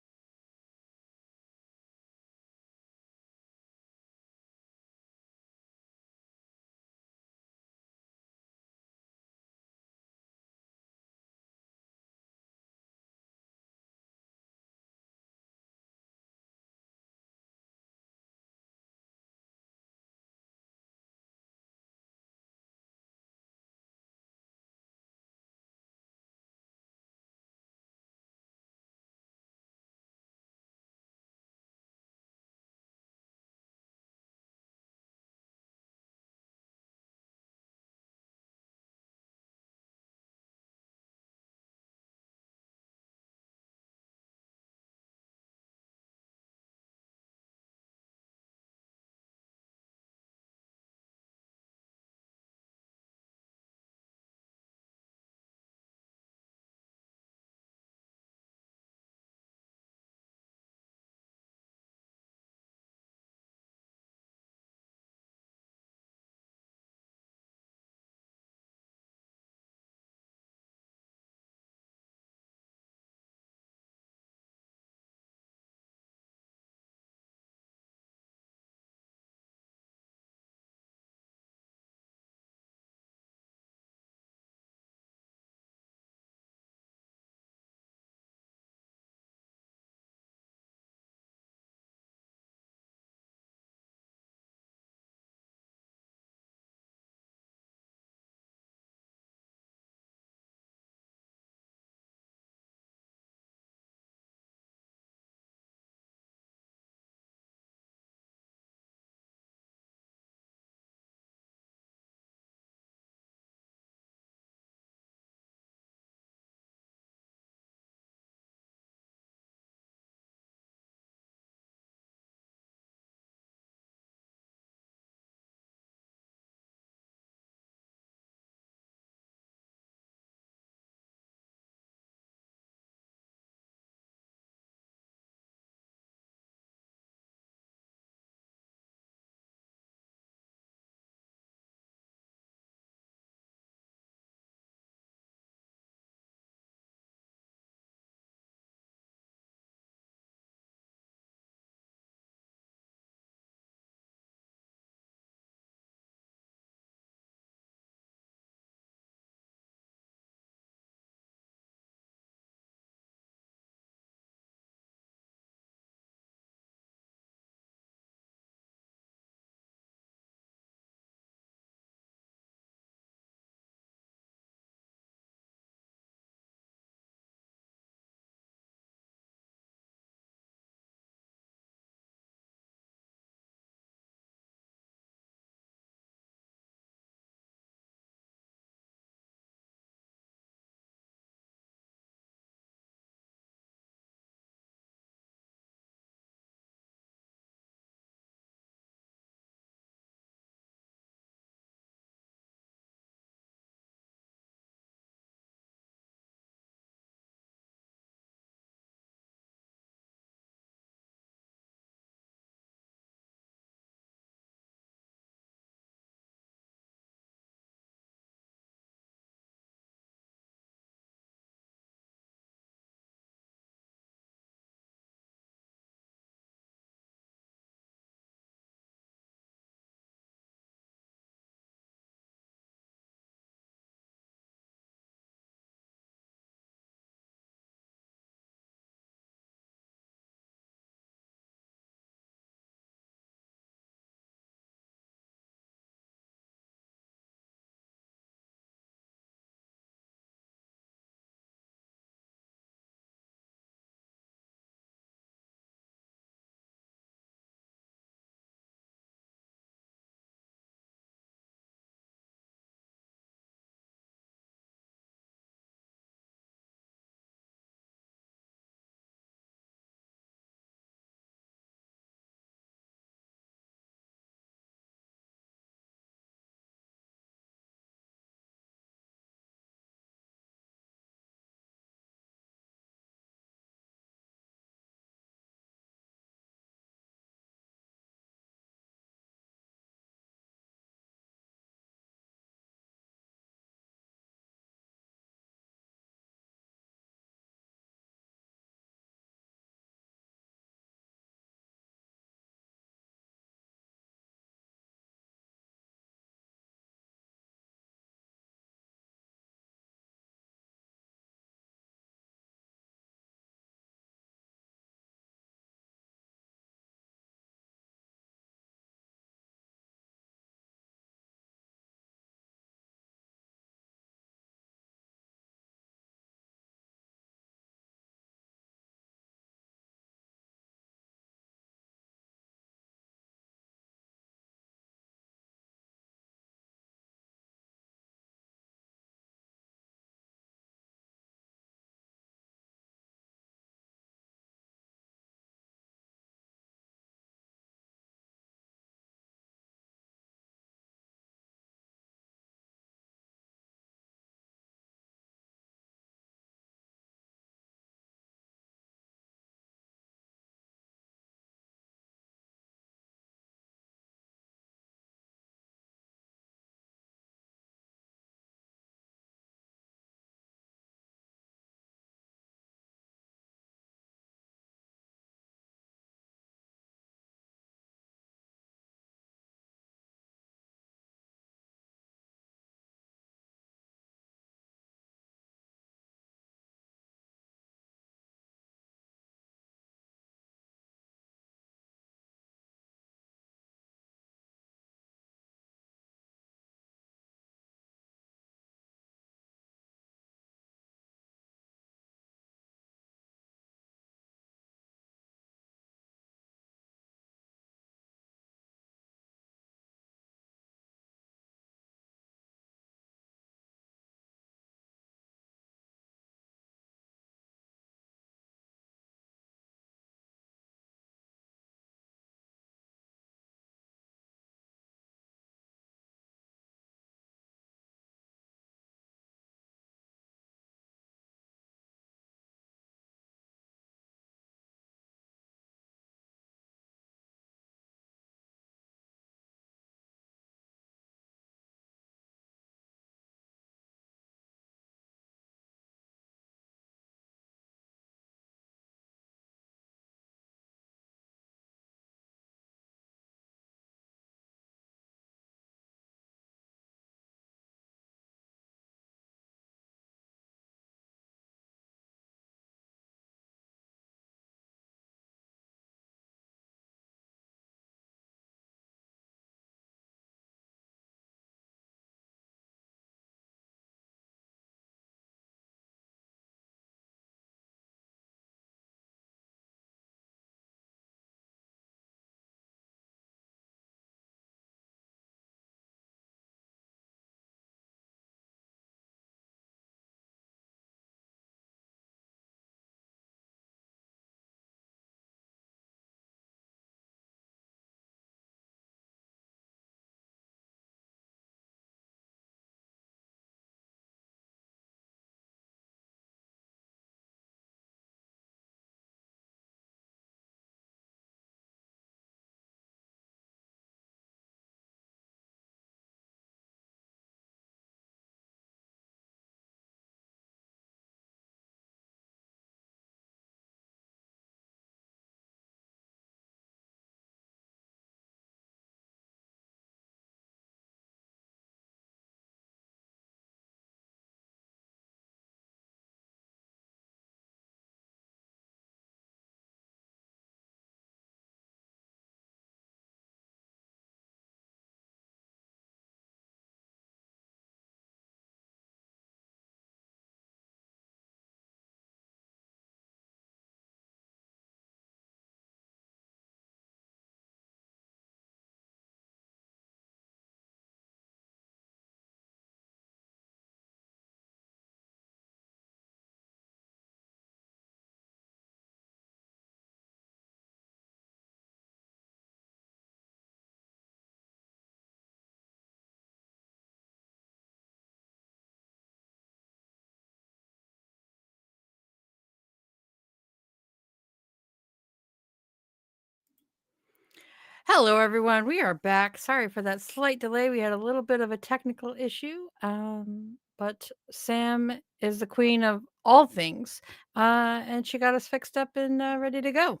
Hello, everyone. We are back. Sorry for that slight delay. We had a little bit of a technical issue, but Sam is the queen of all things, and she got us fixed up and ready to go.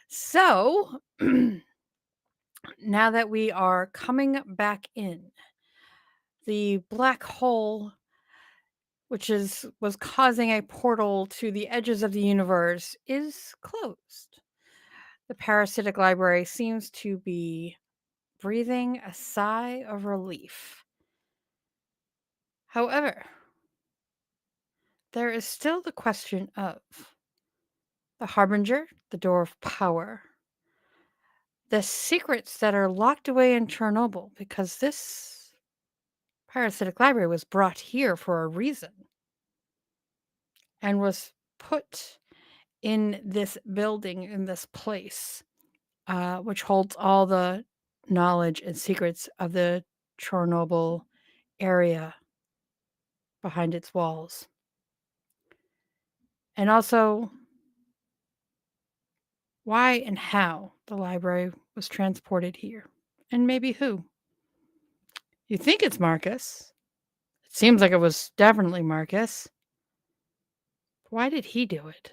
So now that we are coming back in, the black hole, which was causing a portal to the edges of the universe, is closed. The parasitic library seems to be breathing a sigh of relief. However, there is still the question of the Harbinger, the door of power, the secrets that are locked away in Chernobyl, because this parasitic library was brought here for a reason and was put in this building, in this place, which holds all the knowledge and secrets of the Chernobyl area behind its walls. And also, why and how the library was transported here. And maybe who. You think it's Marcus. It seems like it was definitely Marcus. Why did he do it?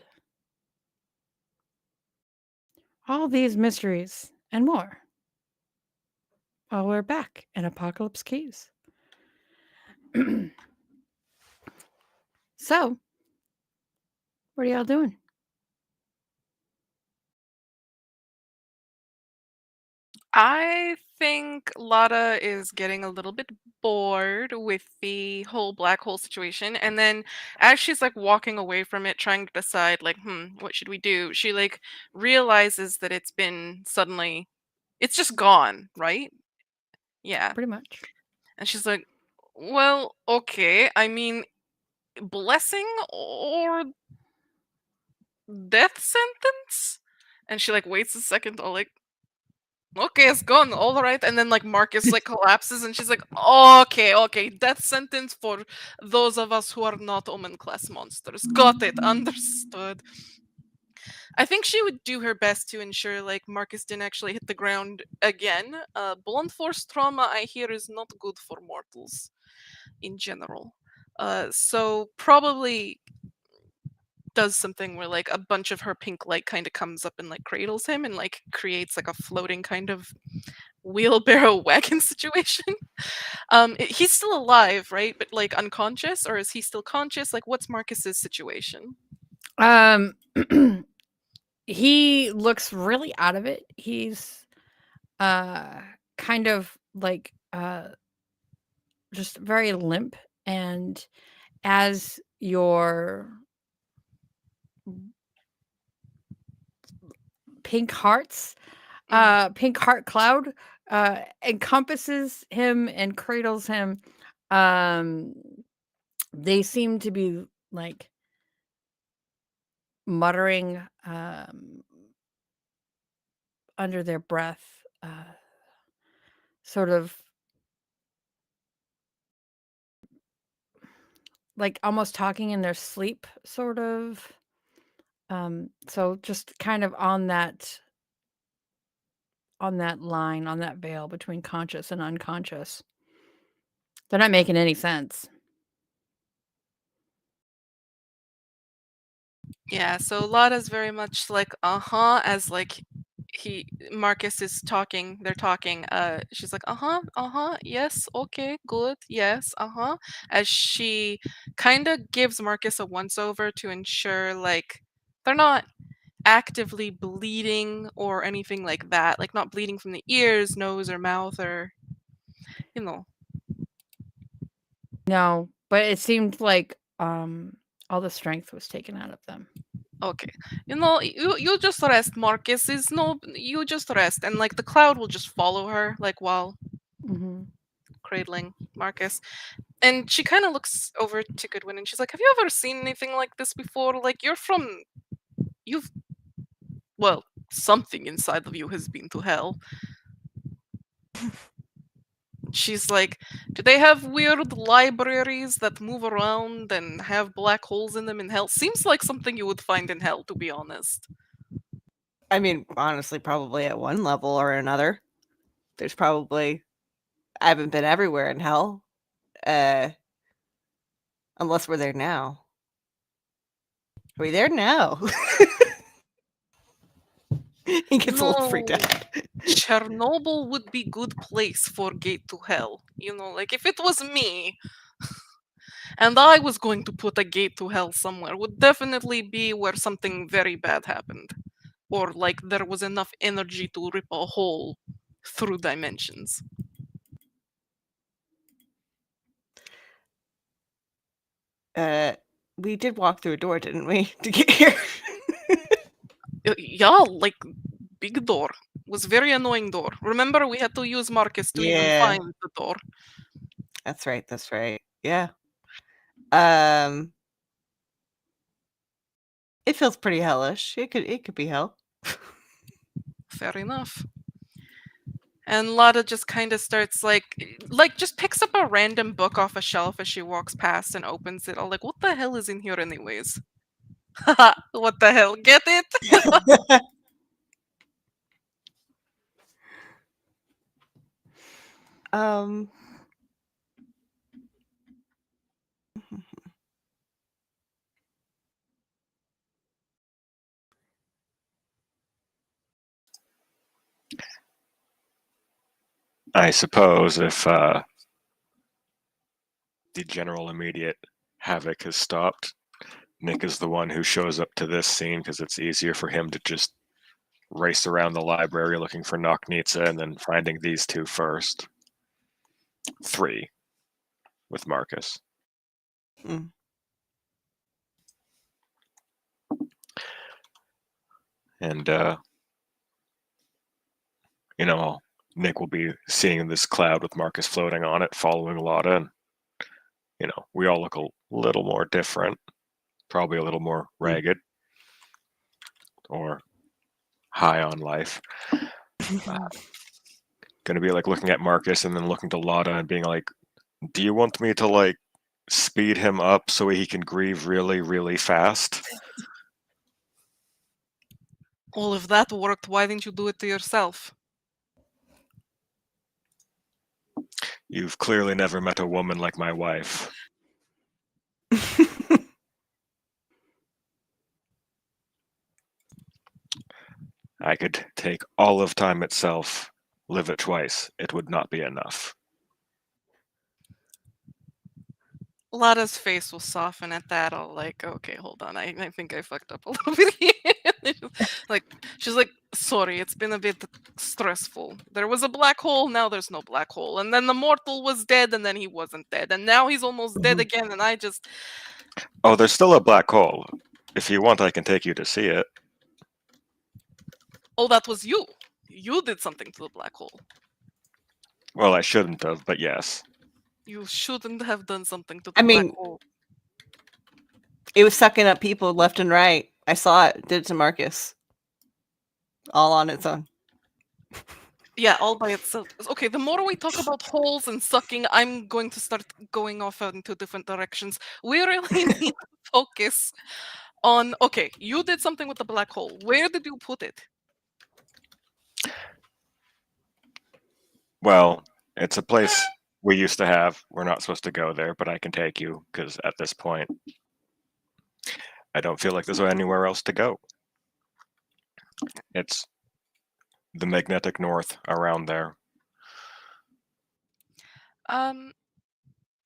All these mysteries and more. Well, we're back in Apocalypse Keys. So, what are y'all doing? I think Lotta is getting a little bit bored with the whole black hole situation, and then as she's like walking away from it, trying to decide like, what should we do? She like realizes that it's been suddenly, it's just gone, right? Yeah, Pretty much. and she's like, well, okay. I mean, blessing or death sentence? And she like waits a second, all like, okay, it's gone. All right. And then like Marcus like collapses and she's like, okay, death sentence for those of us who are not Omen Class Monsters. Got it. Understood. I think she would do her best to ensure like Marcus didn't actually hit the ground again. Blunt force trauma, I hear, is not good for mortals in general. So probably does something where like a bunch of her pink light kind of comes up and like cradles him and like creates like a floating kind of wheelbarrow wagon situation. He's still alive, right? But like unconscious, or is he still conscious? Like, what's Marcus's situation? He looks really out of it. He's kind of like just very limp, and as your pink heart cloud encompasses him and cradles him, they seem to be like muttering under their breath, sort of like almost talking in their sleep, sort of. So just kind of on that line, on that veil between conscious and unconscious. They're not making any sense. Yeah, so Lotta's very much like as like Marcus is talking, they're talking, she's like, yes, okay, good, yes, as she kind of gives Marcus a once over to ensure like they're not actively bleeding or anything like that, like not bleeding from the ears, nose, or mouth, or you know. No, but it seemed like all the strength was taken out of them. Okay, you just rest, Marcus. You just rest, and like the cloud will just follow her, like while cradling Marcus. And she kind of looks over to Goodwin, and she's like, "Have you ever seen anything like this before? Like well, something inside of you has been to hell." She's like, "Do they have weird libraries that move around and have black holes in them in hell? Seems like something you would find in hell, to be honest." I mean, honestly, probably at one level or another. There's probably I haven't been everywhere in hell. Unless we're there now. Are we there now? He gets a little freaked No. out. Chernobyl would be good place for gate to hell. Like if it was me and I was going to put a gate to hell somewhere, would definitely be where something very bad happened. Or like there was enough energy to rip a hole through dimensions. We did walk through a door, didn't we, to get here? Yeah, like big door. Was very annoying door. Remember we had to use Marcus to even Yeah. find the door. That's right. Yeah. It feels pretty hellish. It could be hell. Fair enough. And Lada just kind of starts like just picks up a random book off a shelf as she walks past and opens it. I'm like, what the hell is in here anyways? Haha, what the hell? Get it? Um I suppose if the general immediate havoc has stopped, Nick is the one who shows up to this scene because it's easier for him to just race around the library looking for Noknitsa and then finding these two first. 3 with Marcus. Mm. And, Nick will be seeing this cloud with Marcus floating on it, following Lotta, and, we all look a little more different, probably a little more ragged, or high on life. Gonna be like looking at Marcus and then looking to Lotta and being like, do you want me to like speed him up so he can grieve really, really fast? Well, if that worked, why didn't you do it to yourself? You've clearly never met a woman like my wife. I could take all of time itself, live it twice. It would not be enough. Lada's face will soften at that. I'll like, okay, hold on. I think I fucked up a little bit here. She's like, sorry, it's been a bit stressful. There was a black hole, now there's no black hole. And then the mortal was dead, and then he wasn't dead. And now he's almost dead again, and I just... Oh, there's still a black hole. If you want, I can take you to see it. Oh, that was you. You did something to the black hole. Well, I shouldn't have, but yes. You shouldn't have done something to the I mean, black hole. It was sucking up people left and right. I saw it. Did it to Marcus. All on its own. Yeah, all by itself. Okay, the more we talk about holes and sucking, I'm going to start going off into different directions. We really need to focus on... Okay, you did something with the black hole. Where did you put it? Well, it's a place we used to have. We're not supposed to go there, but I can take you, because at this point, I don't feel like there's anywhere else to go. It's the magnetic north around there.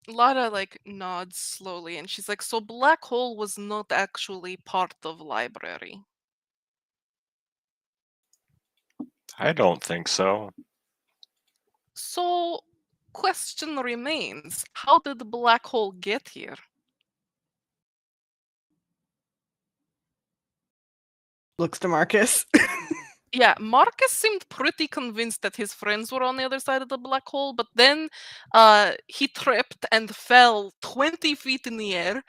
Lara like nods slowly and she's like, so black hole was not actually part of library. I don't think so. So question remains, how did the black hole get here? Looks to Marcus. Yeah, Marcus seemed pretty convinced that his friends were on the other side of the black hole, but then he tripped and fell 20 feet in the air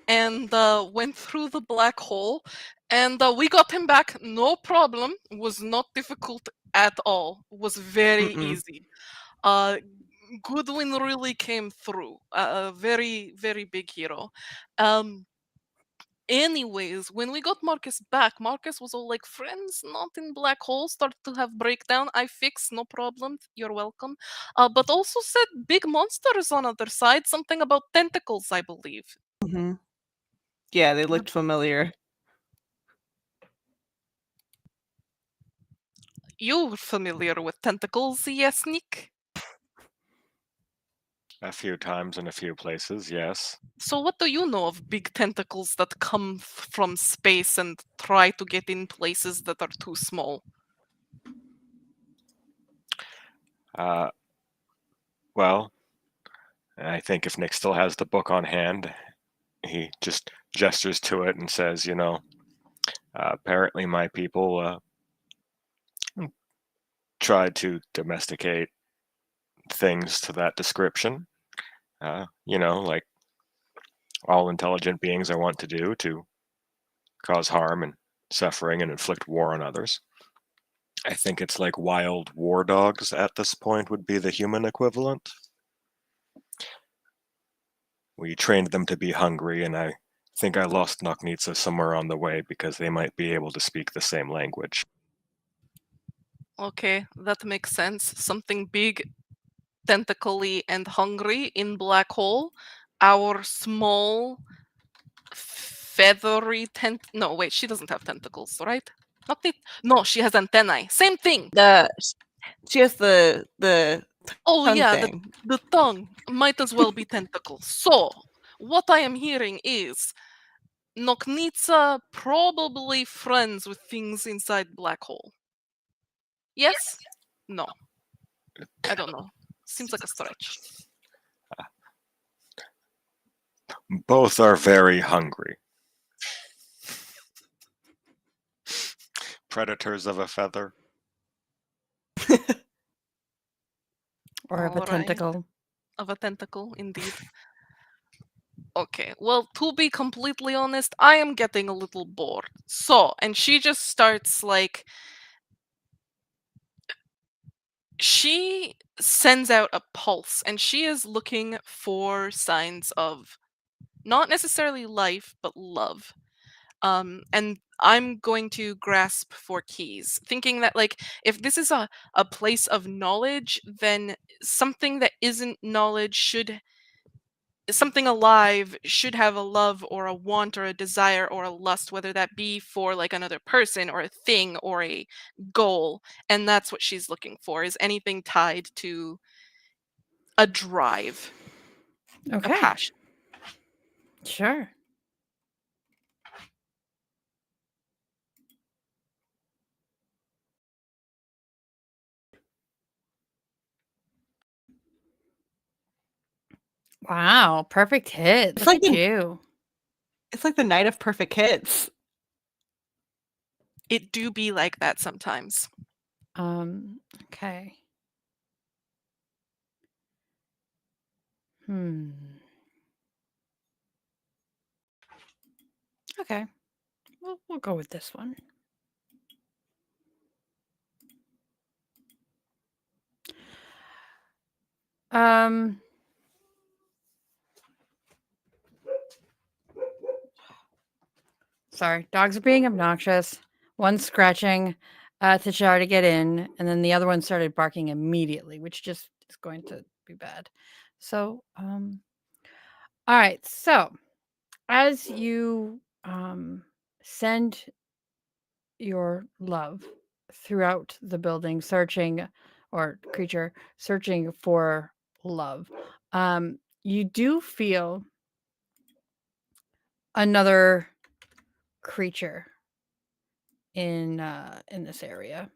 and went through the black hole. And we got him back, no problem. Was not difficult at all. Was very easy. Goodwin really came through. A very, very big hero. Anyways, when we got Marcus back, Marcus was all like, friends not in black hole started to have breakdown. I fix, no problem. You're welcome. But also said big monsters on other side, something about tentacles, I believe. Mm-hmm. Yeah, they looked familiar. You're familiar with tentacles, yes, Nick? A few times in a few places, yes. So what do you know of big tentacles that come from space and try to get in places that are too small? Well, I think if Nick still has the book on hand, he just gestures to it and says, apparently my people tried to domesticate things to that description. Like all intelligent beings are wont to do, to cause harm and suffering and inflict war on others. I think it's like wild war dogs at this point would be the human equivalent. We trained them to be hungry, and I think I lost Noknitsa somewhere on the way because they might be able to speak the same language. Okay, that makes sense. Something big, tentacly, and hungry in black hole. Our small, feathery No, wait, she doesn't have tentacles, right? No, she has antennae. Same thing. She has the Oh tongue yeah, thing. the tongue might as well be tentacles. So, what I am hearing is Noknitsa probably friends with things inside black hole. Yes? No. I don't know. Seems like a stretch. Both are very hungry. Predators of a feather. Or of a Alright. tentacle. Of a tentacle, indeed. Okay, well, to be completely honest, I am getting a little bored. So, and she just starts like. She sends out a pulse and she is looking for signs of not necessarily life, but love. And I'm going to grasp for keys, thinking that, like, if this is a place of knowledge, then something that isn't knowledge something alive should have a love or a want or a desire or a lust, whether that be for like another person or a thing or a goal. And that's what she's looking for, is anything tied to a drive, a Okay. passion. Sure. Wow, perfect hit. It's Look like at the- you. It's like the night of perfect hits. It do be like that sometimes. Okay. Hmm. Okay. We'll go with this one. Sorry, dogs are being obnoxious. One's scratching to try to get in, and then the other one started barking immediately, which just is going to be bad. So, all right. So, as you send your love throughout the building, searching or creature searching for love, you do feel another creature in this area.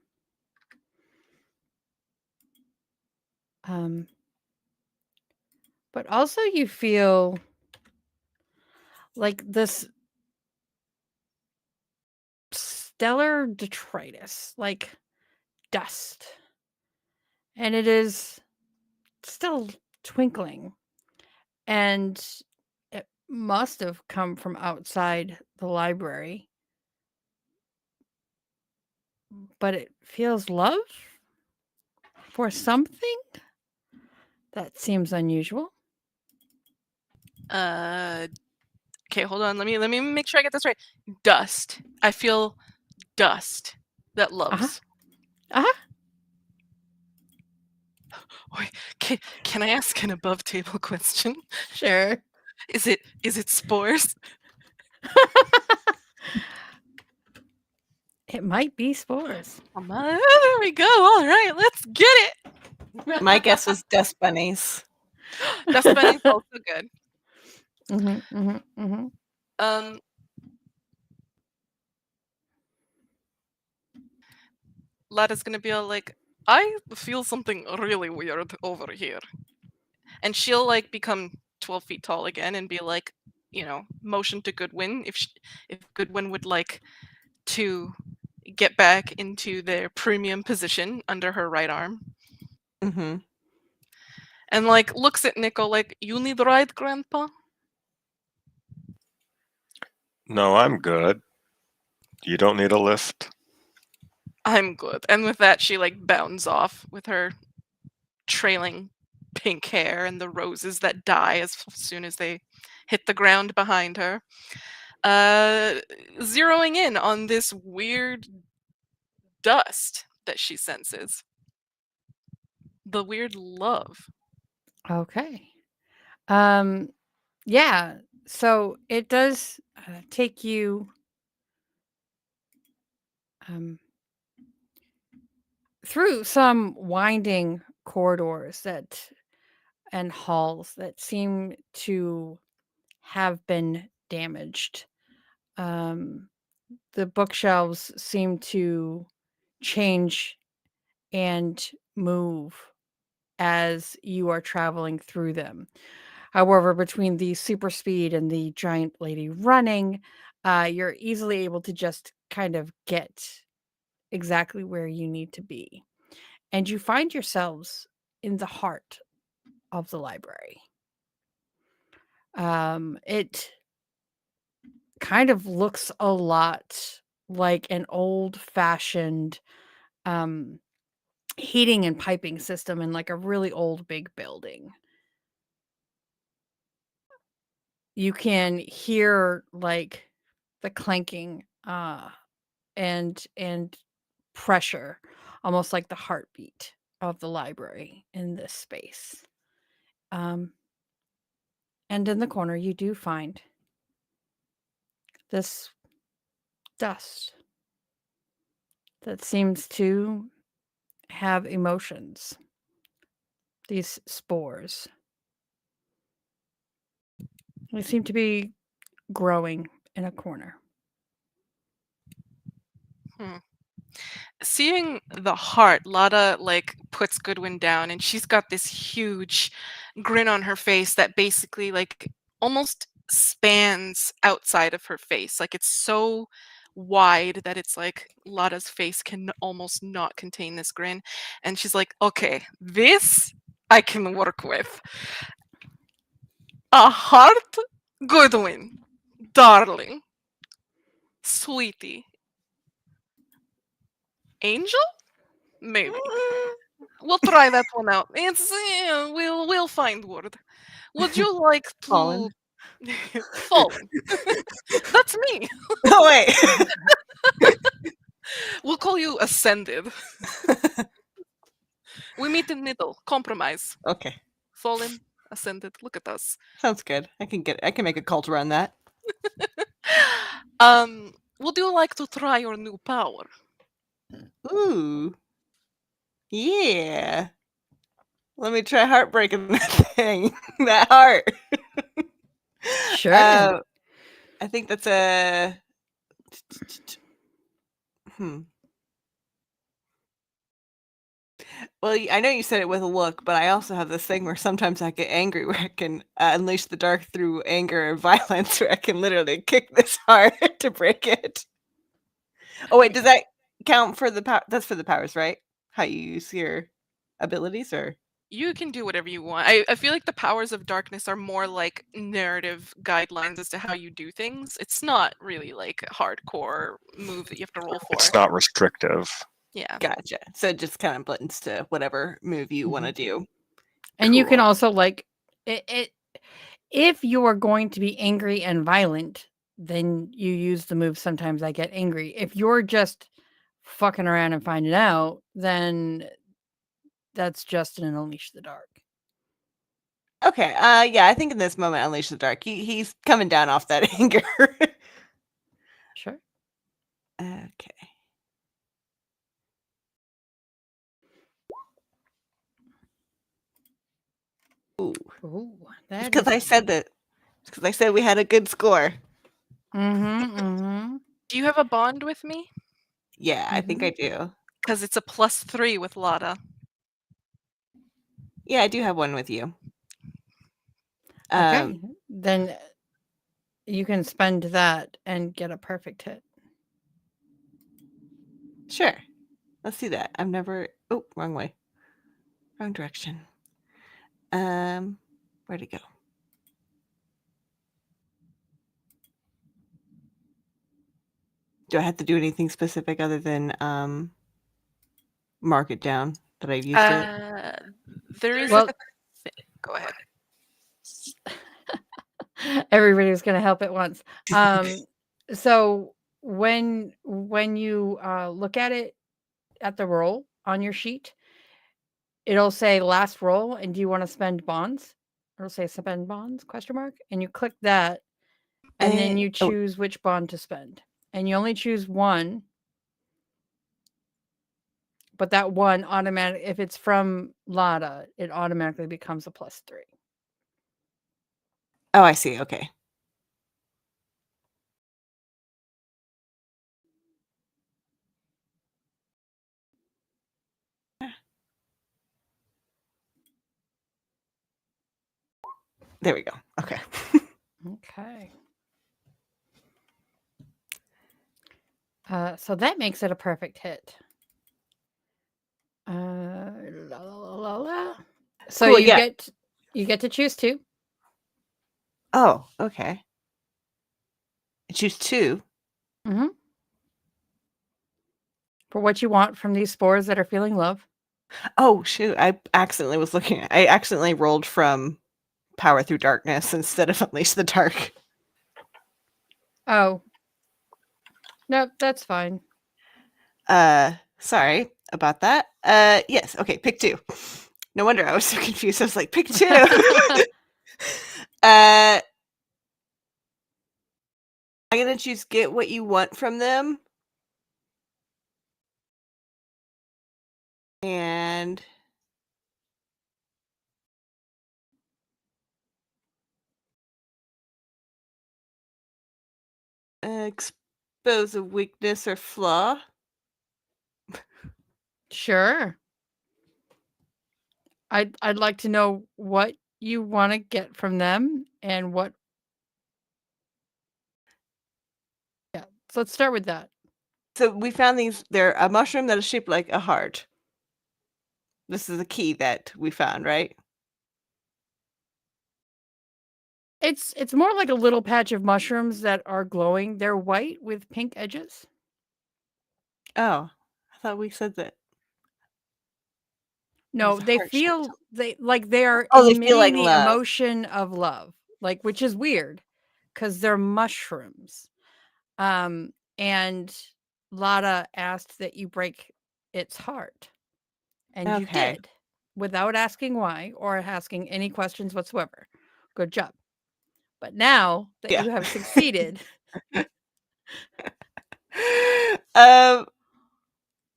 But also you feel like this stellar detritus, like dust. And it is still twinkling. And it must have come from outside the library. But it feels love for something that seems unusual. Can Okay, hold on. Let me make sure I get this right. Dust. I feel dust that loves. Uh-huh. Wait, can I ask an above table question? Sure. Is it spores? It might be spores. There we go. All right, let's get it. My guess was dust bunnies. Dust bunny's also good. Mm-hmm, mm-hmm, mm-hmm. Lada's gonna be all like, I feel something really weird over here. And she'll like become 12 feet tall again and be like, motion to Goodwin if Goodwin would like to get back into their premium position under her right arm. Mm-hmm. And like looks at Nico like, you need a ride, Grandpa? No, I'm good. You don't need a lift. I'm good. And with that, she like bounds off with her trailing pink hair and the roses that die as soon as they hit the ground behind her. Zeroing in on this weird dust that she senses. The weird love. Okay. Yeah. So it does take you through some winding corridors and halls that seem to have been damaged. The bookshelves seem to change and move as you are traveling through them. However, between the super speed and the giant lady running, you're easily able to just kind of get exactly where you need to be. And you find yourselves in the heart of the library. It kind of looks a lot like an old-fashioned heating and piping system in like a really old big building. You can hear like the clanking and pressure, almost like the heartbeat of the library in this space. And in the corner you do find this dust that seems to have emotions. These spores. They seem to be growing in a corner. Seeing the heart, Lada like puts Goodwin down and she's got this huge grin on her face that basically like almost spans outside of her face. Like it's so wide that it's like Lada's face can almost not contain this grin. And she's like, okay, this I can work with. A heart, Goodwin, darling, sweetie, angel? Maybe. We'll try that one out. It's we'll find word. Would you like to Fallen. Fallen? That's me. Oh wait. We'll call you ascended. We meet in middle. Compromise. Okay. Fallen, ascended. Look at us. Sounds good. I can make a cult around that. Would you like to try your new power? Ooh. Yeah. Let me try heartbreaking that thing. That heart. Sure. I think that's a Well, I know you said it with a look, but I also have this thing where sometimes I get angry, where I can unleash the dark through anger and violence, where I can literally kick this heart to break it. Oh wait, does that count for the power? That's for the powers, right? How you use your abilities, or You can do whatever you want. I feel like the powers of darkness are more like narrative guidelines as to how you do things. It's not really like a hardcore move that you have to roll for. It's not restrictive. Yeah. gotcha. So it just kind of blends to whatever move you want to do. And you can Cool. also like it if you are going to be angry and violent, then you use the move Sometimes I Get Angry. If you're just fucking around and finding out, then that's just an Unleash the Dark. Okay. Yeah, I think in this moment, Unleash the Dark. He's coming down off that anger. Sure. Okay. Ooh. Ooh, that Because I is said that. Because I said we had a good score. Mm-hmm. Do you have a bond with me? Yeah, I think I do. Because it's a +3 with Lada. Yeah, I do have one with you. Okay. Then you can spend that and get a perfect hit. Sure. Let's do that. I've never. Oh, wrong way. Wrong direction. Where'd it go? Do I have to do anything specific other than mark it down that I've used it? There is Well, go ahead. everybody's going to help at once. So when you look at it at the roll on your sheet, it'll say last roll, and do you want to spend bonds? It'll say spend bonds ? And you click that, and then you Oh, choose which bond to spend, and you only choose one. But that one automatic, if it's from Lada, it automatically becomes a +3. oh, I see. Okay. There we go. Okay. Okay. So that makes it a perfect hit. La, la, la, la. So Cool, you yeah. get to choose two. Oh, okay. I choose two. Mm-hmm. For what you want from these spores that are feeling love. Oh, shoot. I accidentally rolled from Power Through Darkness instead of Unleash the Dark. Oh. Nope, that's fine. Sorry about that. Yes. Okay, pick two. No wonder I was so confused. I was like, pick two. I'm gonna choose get what you want from them. And expose a weakness or flaw. Sure. I'd like to know what you want to get from them and what. Yeah. So let's start with that. So we found these. They're a mushroom that is shaped like a heart. This is the key that we found, right? It's more like a little patch of mushrooms that are glowing. They're white with pink edges. Oh, I thought we said that. No, a they heart-shaped feel they are Oh, they feel emitting like the love. emotion of love, like, which is weird because they're mushrooms. And Lada asked that you break its heart, and you Okay. did without asking why or asking any questions whatsoever. Good job. But now that Yeah. you have succeeded,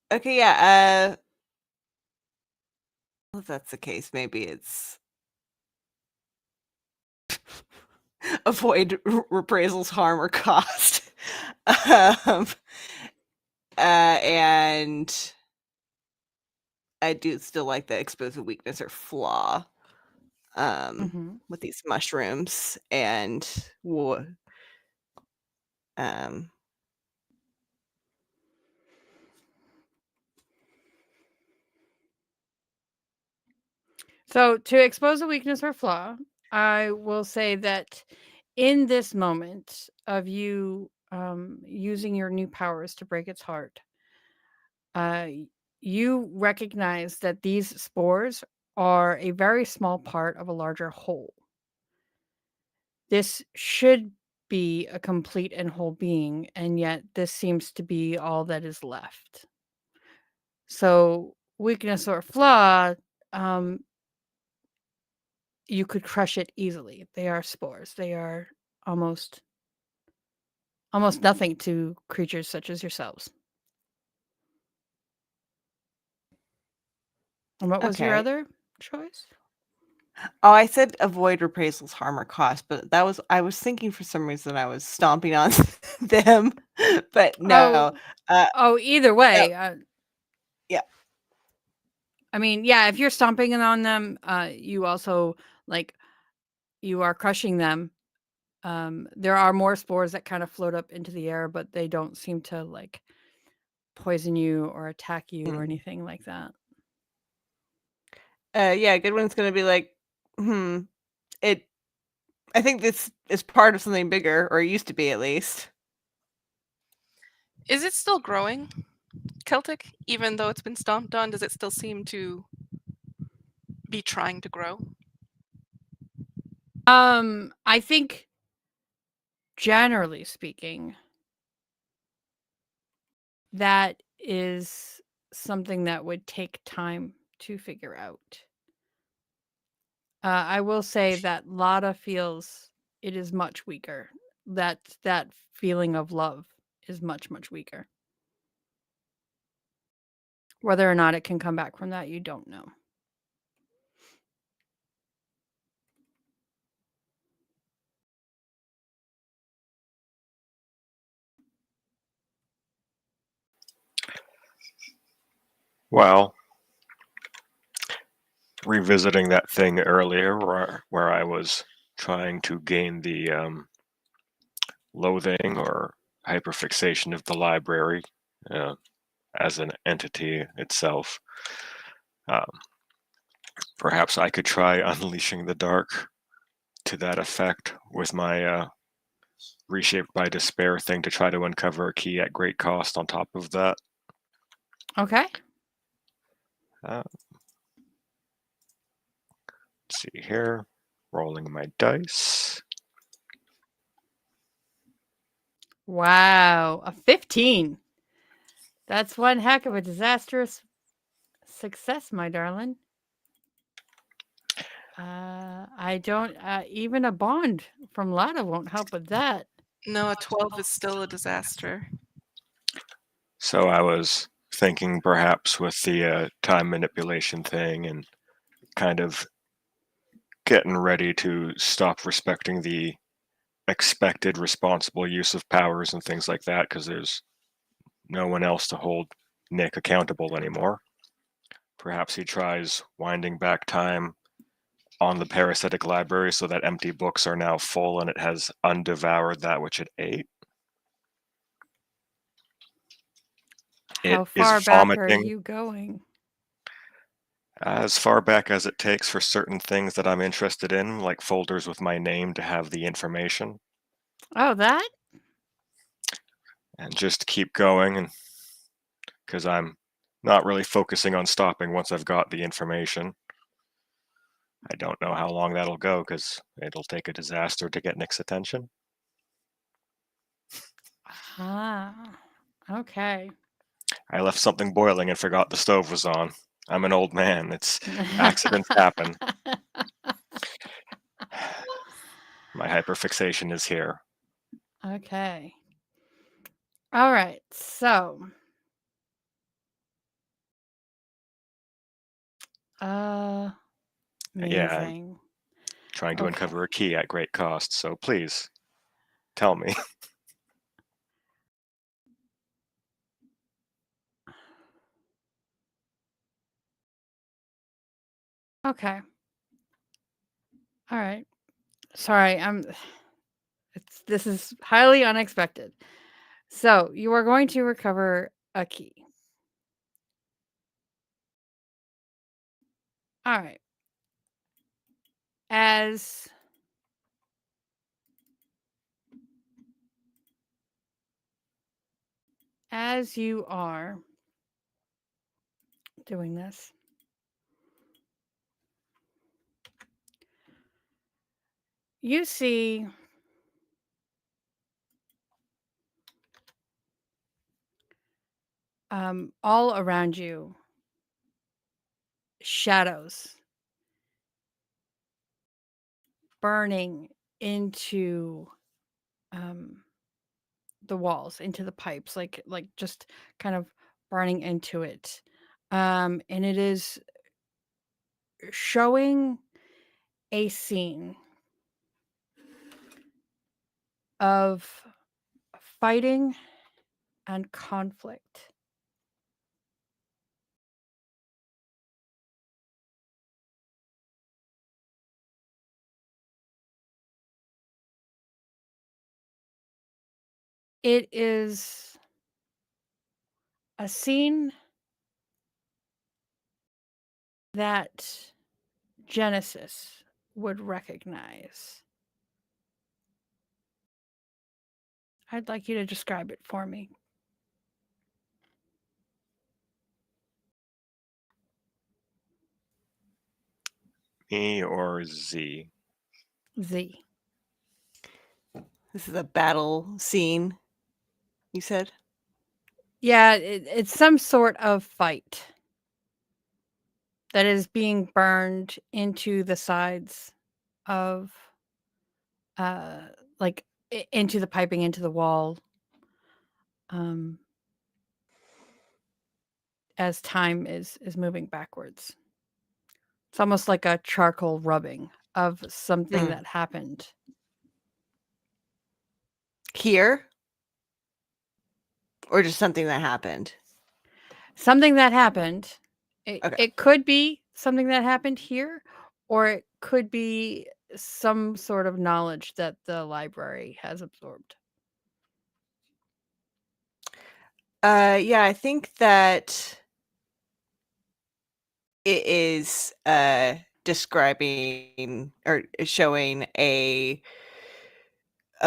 Okay, yeah. Well, if that's the case, maybe it's avoid reprisals, harm, or cost. And I do still like the expose a weakness or flaw with these mushrooms and so to expose a weakness or flaw, I will say that in this moment of you using your new powers to break its heart, you recognize that these spores are a very small part of a larger whole. This should be a complete and whole being, and yet this seems to be all that is left. So, weakness or flaw, um, you could crush it easily. They are spores. They are almost nothing to creatures such as yourselves. And what was your Okay. other choice? Oh, I said avoid reprisals, harm, or cost, but I was thinking for some reason I was stomping on them, but no. Either No, way. yeah. I mean, yeah, if you're stomping on them, you also you are crushing them. There are more spores that kind of float up into the air, but they don't seem to poison you or attack you or anything like that. Yeah, Goodwin's gonna be like, I think this is part of something bigger, or it used to be at least. Is it still growing, Celtic? Even though it's been stomped on, does it still seem to be trying to grow? I think generally speaking, that is something that would take time to figure out. I will say that Lotta feels it is much weaker. That feeling of love is much, much weaker. Whether or not it can come back from that, you don't know. Well, revisiting that thing earlier where I was trying to gain the loathing or hyperfixation of the library as an entity itself. Perhaps I could try unleashing the dark to that effect with my reshaped by despair thing to try to uncover a key at great cost on top of that. Okay. Let's see here. Rolling my dice. Wow, a 15. That's one heck of a disastrous success, my darling. I don't even a bond from Lotta won't help with that. No, a 12 is still a disaster. So I was thinking perhaps with the time manipulation thing and kind of getting ready to stop respecting the expected responsible use of powers and things like that because there's no one else to hold Nick accountable anymore. Perhaps he tries winding back time on the parasitic library so that empty books are now full and it has undevoured that which it ate. How It is far back are vomiting you going? as far back as it takes for certain things that I'm interested in, like folders with my name to have the information. Oh, that? And just keep going, and because I'm not really focusing on stopping once I've got the information. I don't know how long that'll go because it'll take a disaster to get Nick's attention. Ah, okay. I left something boiling and forgot the stove was on. I'm an old man. Accidents happen. My hyperfixation is here. Okay. All right. So, Yeah, I'm amazing. trying to Okay. uncover a key at great cost, so please tell me. Okay. All right. Sorry, this is highly unexpected. So, you are going to recover a key. All right. As you are doing this, you see all around you, shadows burning into the walls, into the pipes, like just kind of burning into it. And it is showing a scene of fighting and conflict. It is a scene that Genesis would recognize. I'd like you to describe it for me. E or Z? Z. This is a battle scene, you said? Yeah, it's some sort of fight that is being burned into the sides of like into the piping, into the wall, as time is moving backwards. It's almost like a charcoal rubbing of something that happened Here? Or just something that happened? something that happened. Okay. It could be something that happened here, or it could be some sort of knowledge that the library has absorbed. Yeah, I think that it is describing or showing a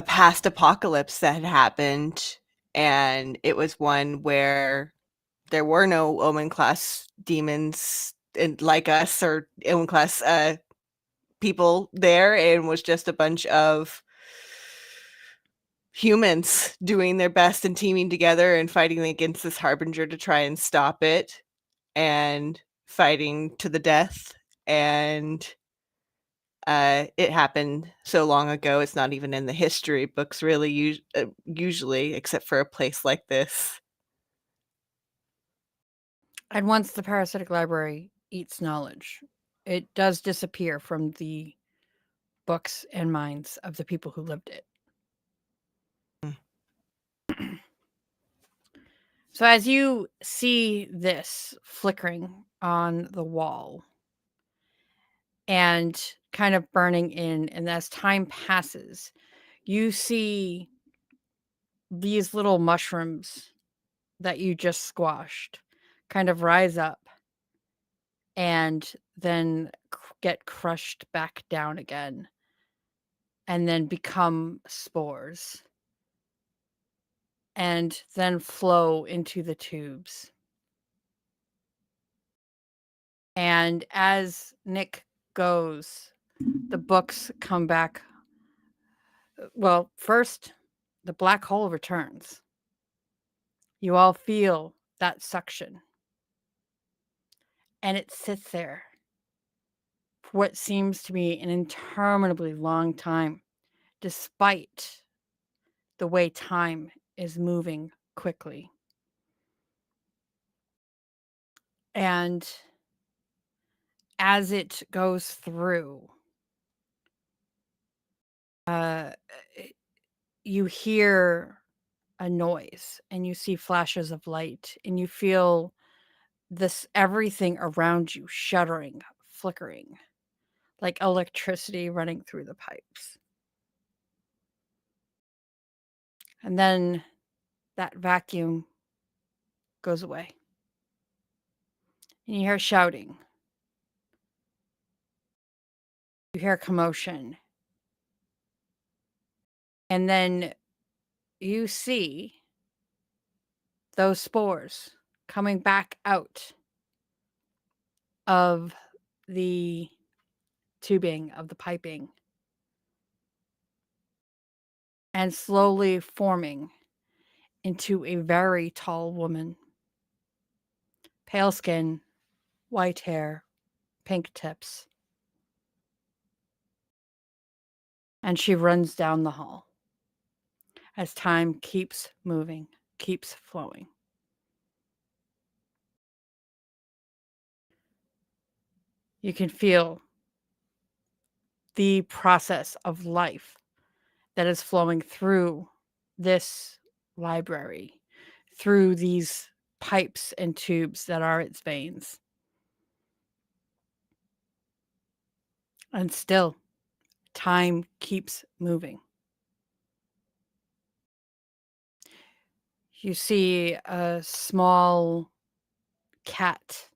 past apocalypse that had happened, and it was one where there were no Omen class demons and like us or Omen class people there, and was just a bunch of humans doing their best and teaming together and fighting against this harbinger to try and stop it, and fighting to the death. And it happened so long ago, it's not even in the history books really, usually, except for a place like this. And once the parasitic library eats knowledge, it does disappear from the books and minds of the people who lived it. So as you see this flickering on the wall and kind of burning in, and as time passes, you see these little mushrooms that you just squashed kind of rise up and then get crushed back down again and then become spores and then flow into the tubes. And as Nick goes, the books come back. Well, first, the black hole returns. You all feel that suction. And it sits there for what seems to be an interminably long time, despite the way time is moving quickly. And as it goes through, you hear a noise and you see flashes of light and you feel this everything around you shuddering, flickering, like electricity running through the pipes. And then that vacuum goes away. And you hear shouting. You hear commotion. And then you see those spores coming back out of the tubing, of the piping, and slowly forming into a very tall woman Pale skin, white hair, pink tips. And she runs down the hall as time keeps moving, keeps flowing. You can feel the process of life that is flowing through this library, through these pipes and tubes that are its veins. And still, time keeps moving. You see a small cat.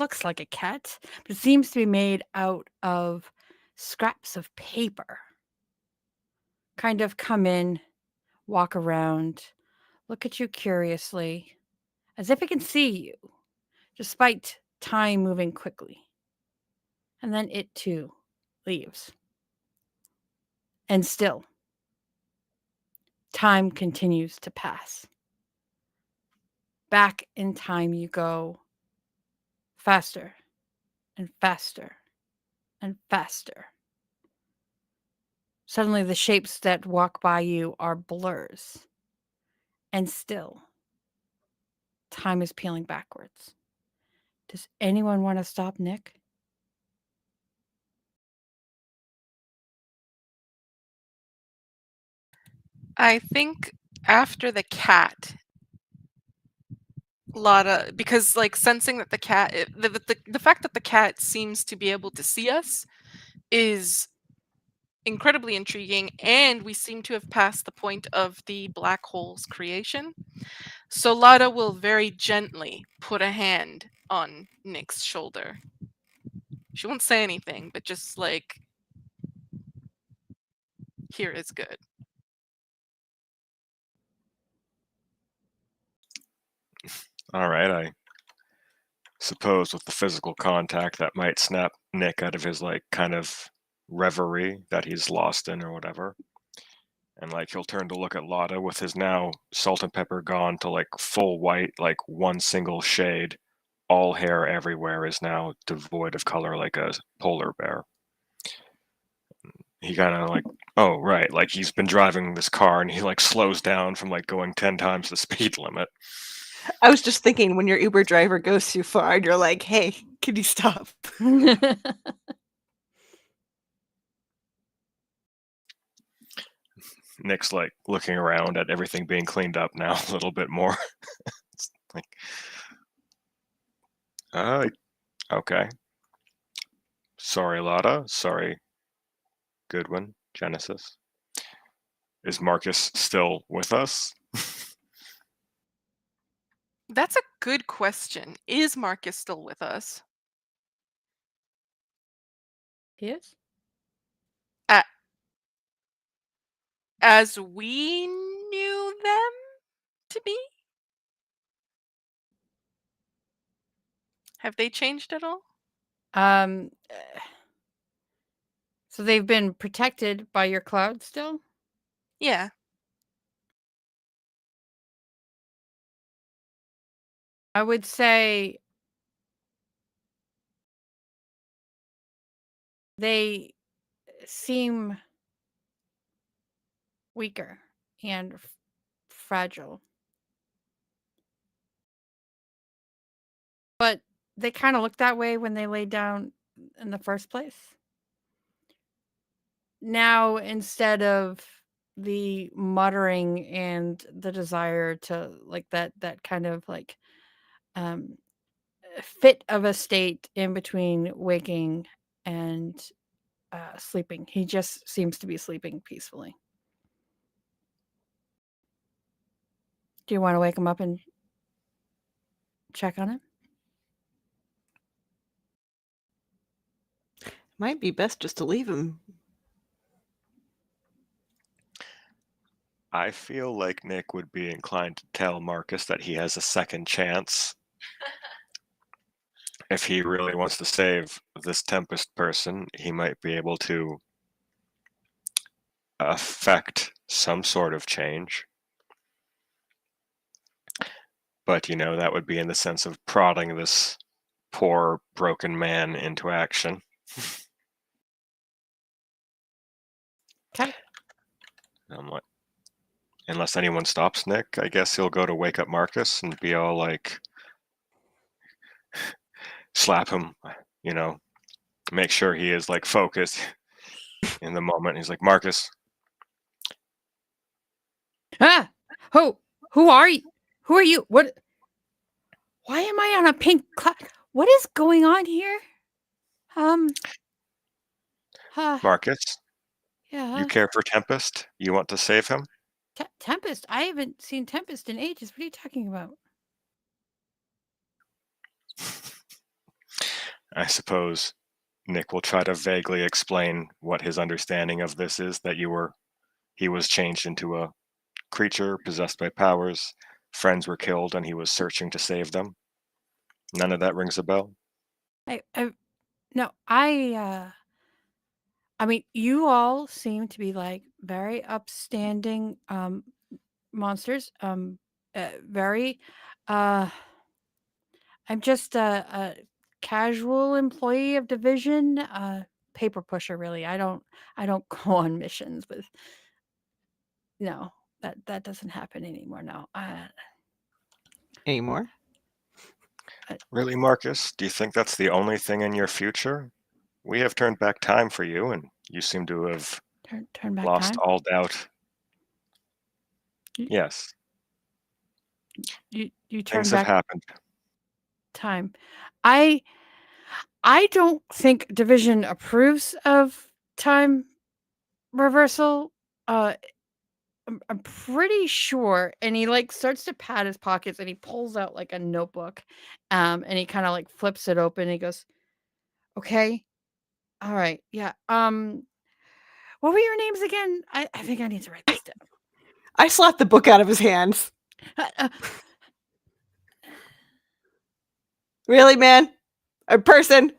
Looks like a cat, but it seems to be made out of scraps of paper. Kind of come in, walk around, look at you curiously, as if it can see you, despite time moving quickly. And then it too leaves. And still, time continues to pass. Back in time you go, faster and faster and faster. Suddenly the shapes that walk by you are blurs. And still, time is peeling backwards. Does anyone want to stop Nick? I think after the cat, Lotta, because like sensing that the cat, the fact that the cat seems to be able to see us is incredibly intriguing, and we seem to have passed the point of the black hole's creation. So Lotta will very gently put a hand on Nick's shoulder. She won't say anything, but just like, here is good. All right, I suppose with the physical contact that might snap Nick out of his like kind of reverie that he's lost in or whatever. And like he'll turn to look at Lotta with his now salt and pepper gone to like full white, like one single shade. All hair everywhere is now devoid of color like a polar bear. He kind of like, oh right, like he's been driving this car and he like slows down from like going 10 times the speed limit. I was just thinking when your Uber driver goes too far and you're like, hey, can you stop? Nick's like looking around at everything being cleaned up now a little bit more. It's like, okay. Sorry, Lotta. Sorry, Goodwin, Genesis. Is Marcus still with us? That's a good question. Is Marcus still with us? He is? A- as we knew them to be? Have they changed at all? Um, so they've been protected by your cloud still? Yeah. I would say they seem weaker and fragile. But they kind of looked that way when they laid down in the first place. Now, instead of the muttering and the desire to like that kind of like um fit of a state in between waking and sleeping, he just seems to be sleeping peacefully. Do you want to wake him up and check on him? Might be best just to leave him. I feel like Nick would be inclined to tell Marcus that he has a second chance. If he really wants to save this Tempest person, he might be able to affect some sort of change. But, that would be in the sense of prodding this poor, broken man into action. Okay. I'm like, unless anyone stops Nick, I guess he'll go to wake up Marcus and be all like, slap him, make sure he is like focused in the moment. He's like, Marcus. Ah, who are you? Who are you? What? Why am I on a pink cloud? What is going on here? Marcus, Yeah. you care for Tempest? You want to save him? Tempest? I haven't seen Tempest in ages. What are you talking about? I suppose Nick will try to vaguely explain what his understanding of this is, that he was changed into a creature possessed by powers, friends were killed, and he was searching to save them. None of that rings a bell? I mean, you all seem to be like very upstanding monsters. Very I'm just a casual employee of division, paper pusher really. I don't go on missions with no. That doesn't happen anymore. No. Anymore? Really, Marcus? Do you think that's the only thing in your future? We have turned back time for you, and you seem to have turn back lost time. all doubt. Yes. You turn Things have back happened. time. I don't think division approves of time reversal. I'm pretty sure, and he like starts to pat his pockets and he pulls out like a notebook, and he kind of like flips it open and he goes, "Okay, all right, yeah. What were your names again? I think I need to write this down." I slapped the book out of his hands. Really, man? A person?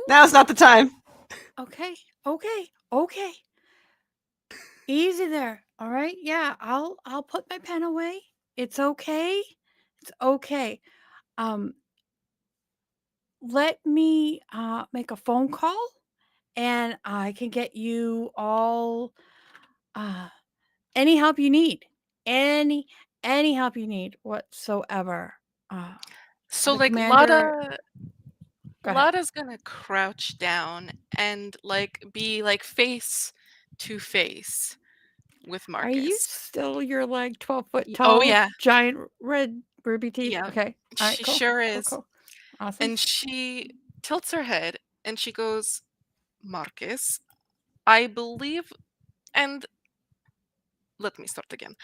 Now's not the time. Okay. Easy there. All right. Yeah, I'll put my pen away. It's okay. Let me make a phone call and I can get you all any help you need. Any help you need whatsoever. So The like commander. Go ahead. Lada's gonna crouch down and like be like face to face with Are you Marcus. still your like 12-foot Oh tall yeah, giant red ruby teeth? yeah, Okay. All right, she cool. sure is. Cool. Awesome. And she tilts her head and she goes, Marcus, I believe, and let me start again.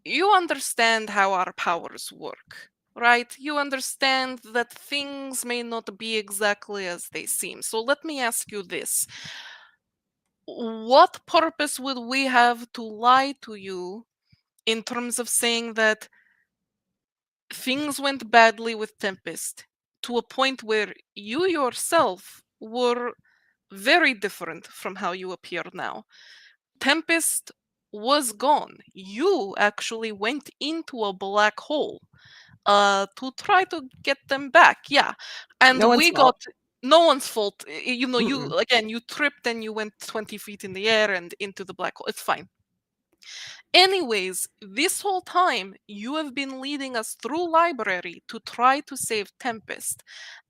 You understand how our powers work, right? You understand that things may not be exactly as they seem. So let me ask you this. What purpose would we have to lie to you in terms of saying that things went badly with Tempest to a point where you yourself were very different from how you appear now? Tempest was gone. You actually went into a black hole to try to get them back. Yeah. And No one's we fault. got no one's fault. You know, Mm-mm. you again, you tripped and you went 20 feet in the air and into the black hole. It's fine. Anyways, this whole time you have been leading us through library to try to save Tempest.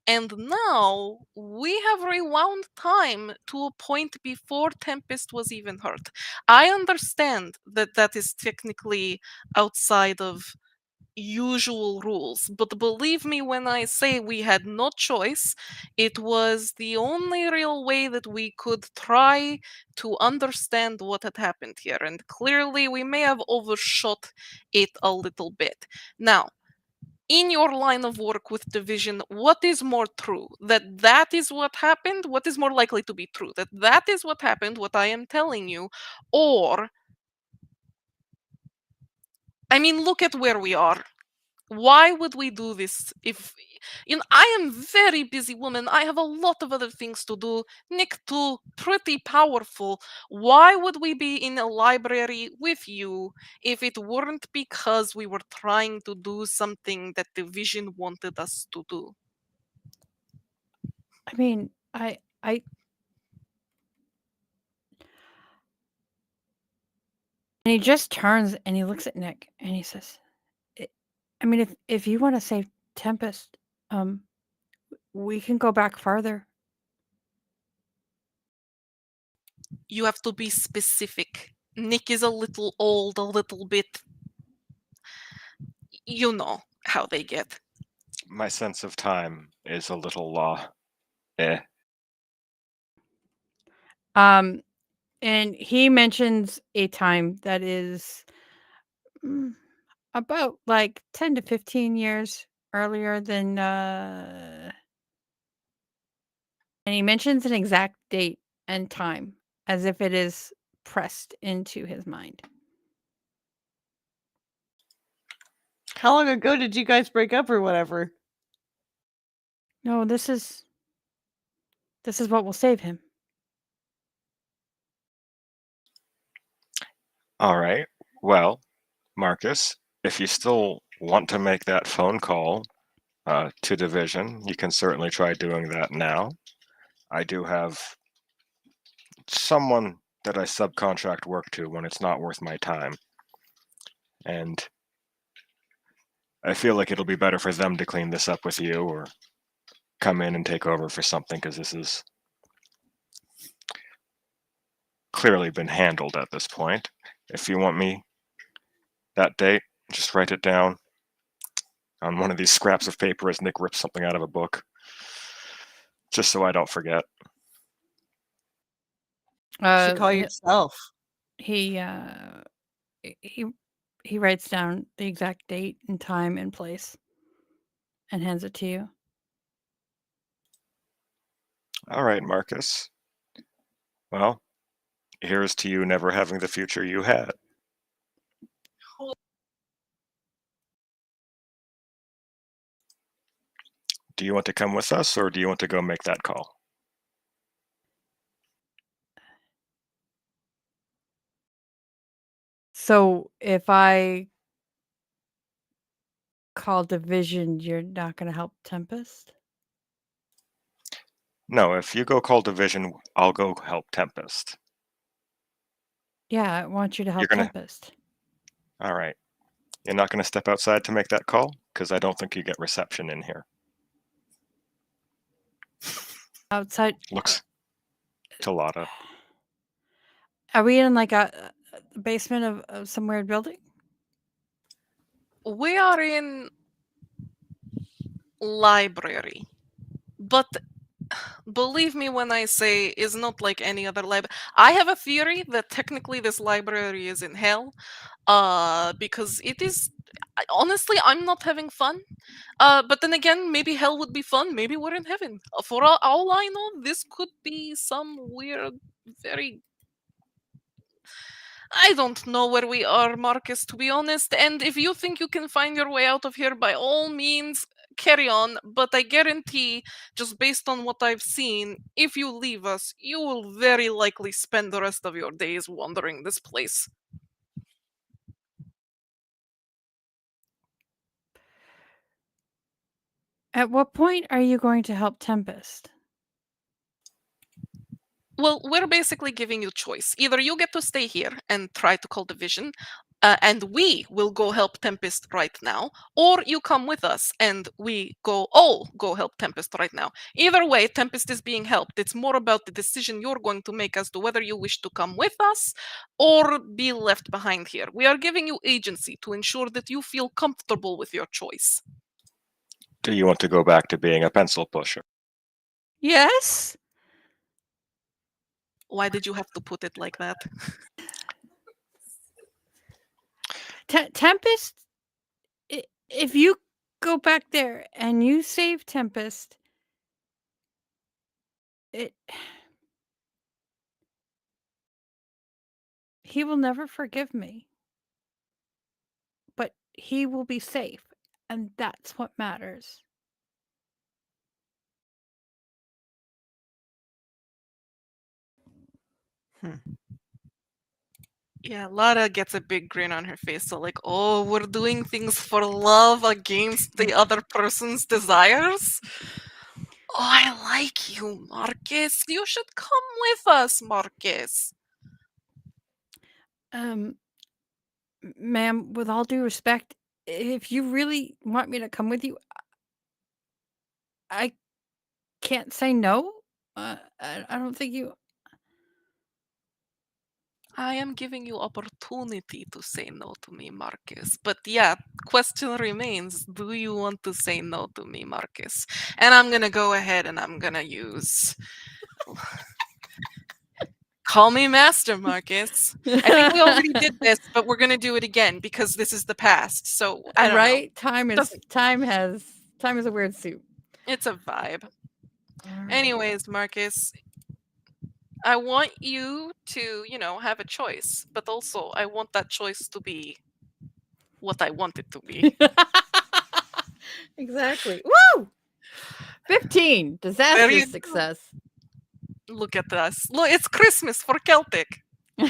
And now we have rewound time to a point before Tempest was even hurt. I understand that that is technically outside of usual rules, but believe me when I say we had no choice. It was the only real way that we could try to understand what had happened here, and clearly we may have overshot it a little bit. Now, in your line of work with division, what is more true? That is what happened? What is more likely to be true? That is what happened, what I am telling you? Or, I mean, look at where we are. Why would we do this if I am very busy woman. I have a lot of other things to do. Nick too, pretty powerful. Why would we be in a library with you if it weren't because we were trying to do something that the vision wanted us to do? I mean, I and he just turns and he looks at Nick and he says, I mean, if you want to save Tempest, we can go back farther. You have to be specific. Nick is a little old, a little bit. You know how they get. My sense of time is a little eh. And he mentions a time that is about like 10 to 15 years earlier than and he mentions an exact date and time as if it is pressed into his mind. How long ago did you guys break up or whatever? No, this is what will save him. All right. Well, Marcus, if you still want to make that phone call to Division, you can certainly try doing that now. I do have someone that I subcontract work to when it's not worth my time. And I feel like it'll be better for them to clean this up with you or come in and take over for something, because this has clearly been handled at this point. If you want me that date, just write it down on one of these scraps of paper as Nick rips something out of a book, just so I don't forget. You should call yourself. He writes down the exact date and time and place and hands it to you. All right, Marcus. Well, here's to you never having the future you had. Do you want to come with us, or do you want to go make that call? So if I call Division, you're not going to help Tempest? No, if you go call Division, I'll go help Tempest. Yeah, I want you to help You're gonna- Tempest. All right. You're not going to step outside to make that call? Because I don't think you get reception in here. Outside. Looks to Lotta. Are we in like a basement of some weird building? We are in library, but believe me when I say is not like any other library. I have a theory that technically this library is in hell, because it is. Honestly, I'm not having fun. But then again, maybe hell would be fun. Maybe we're in heaven. For all I know, this could be some weird, very. I don't know where we are, Marcus, to be honest. And if you think you can find your way out of here, by all means, carry on. But I guarantee, just based on what I've seen, if you leave us, you will very likely spend the rest of your days wandering this place. At what point are you going to help Tempest? Well, we're basically giving you choice. Either you get to stay here and try to call Division, and we will go help Tempest right now, or you come with us and we all go help Tempest right now. Either way, Tempest is being helped. It's more about the decision you're going to make as to whether you wish to come with us or be left behind here. We are giving you agency to ensure that you feel comfortable with your choice. Do you want to go back to being a pencil pusher? Yes. Why did you have to put it like that? Tempest, if you go back there and you save Tempest, he will never forgive me. But he will be safe. And that's what matters. Yeah, Lara gets a big grin on her face. So, like, oh, we're doing things for love against the other person's desires? Oh, I like you, Marcus. You should come with us, Marcus. Ma'am, with all due respect, if you really want me to come with you, I can't say no. I don't think you. I am giving you opportunity to say no to me, Marcus. But yeah, question remains, do you want to say no to me, Marcus? And I'm gonna go ahead and I'm gonna use call me master, Marcus. I think we already did this, but we're gonna do it again because this is the past. So I don't know. Right? Time is a weird suit. It's a vibe. All right. Anyways, Marcus, I want you to, have a choice, but also I want that choice to be what I want it to be. Exactly. Woo! 15. There you Disastrous go. success. Look at us. Look, it's Christmas for Celtic. I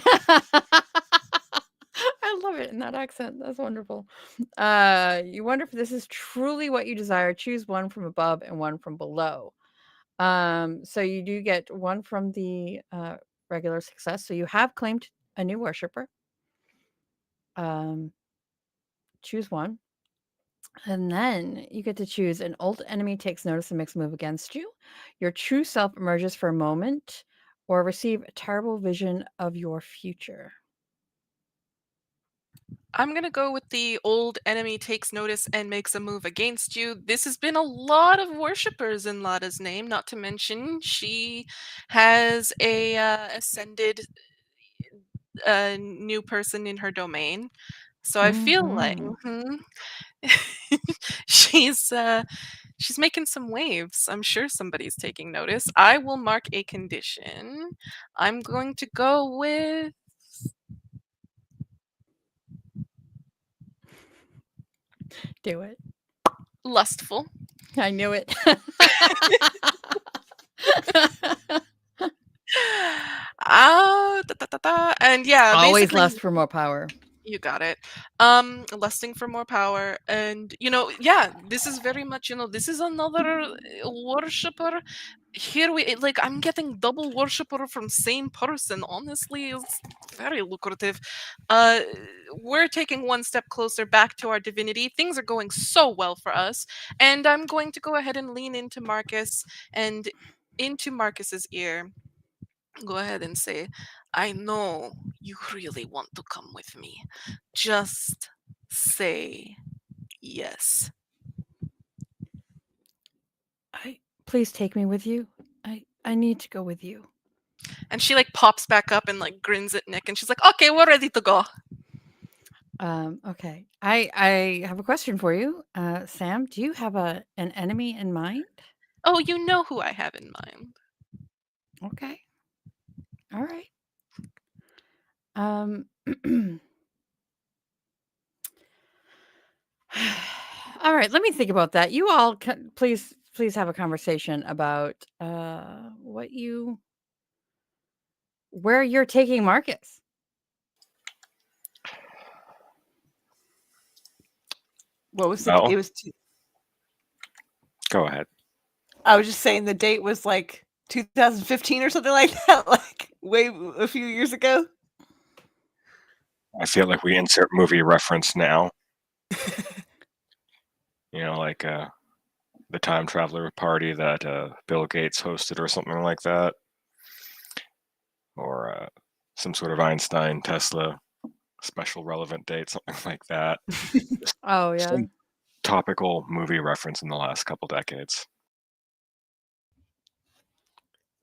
love it in that accent. That's wonderful. You wonder if this is truly what you desire. Choose one from above and one from below. So you do get one from the regular success. So you have claimed a new worshiper. Choose one. And then you get to choose an old enemy takes notice and makes a move against you. Your true self emerges for a moment, or receive a terrible vision of your future. I'm going to go with the old enemy takes notice and makes a move against you. This has been a lot of worshippers in Lada's name, not to mention she has a ascended new person in her domain. So I feel like Mhm. she's making some waves. I'm sure somebody's taking notice. I will mark a condition. I'm going to go with Do it. lustful. I knew it. And yeah, Always basically lust for more power. you got it. Lusting for more power. And yeah, this is very much, this is another worshipper. Here I'm getting double worshiper from same person. Honestly, it's very lucrative. Uh we're taking one step closer back to our divinity. Things are going so well for us. And I'm going to go ahead and lean into Marcus and into Marcus's ear. Go ahead and say, I know you really want to come with me. Just say yes. Please take me with you. I need to go with you. And she pops back up and grins at Nick and she's like, okay, we're ready to go. Okay. I have a question for you. Sam, do you have an enemy in mind? Oh, you know who I have in mind. Okay. All right. Um All right, let me think about that. You all please have a conversation about where you're taking Marcus. What was Well, it? Was go ahead. I was just saying the date was 2015 or something like that, way a few years ago. I feel like we insert movie reference now. The time traveler party that Bill Gates hosted or something like that. Or some sort of Einstein, Tesla special relevant date, something like that. Oh, yeah. Some topical movie reference in the last couple decades.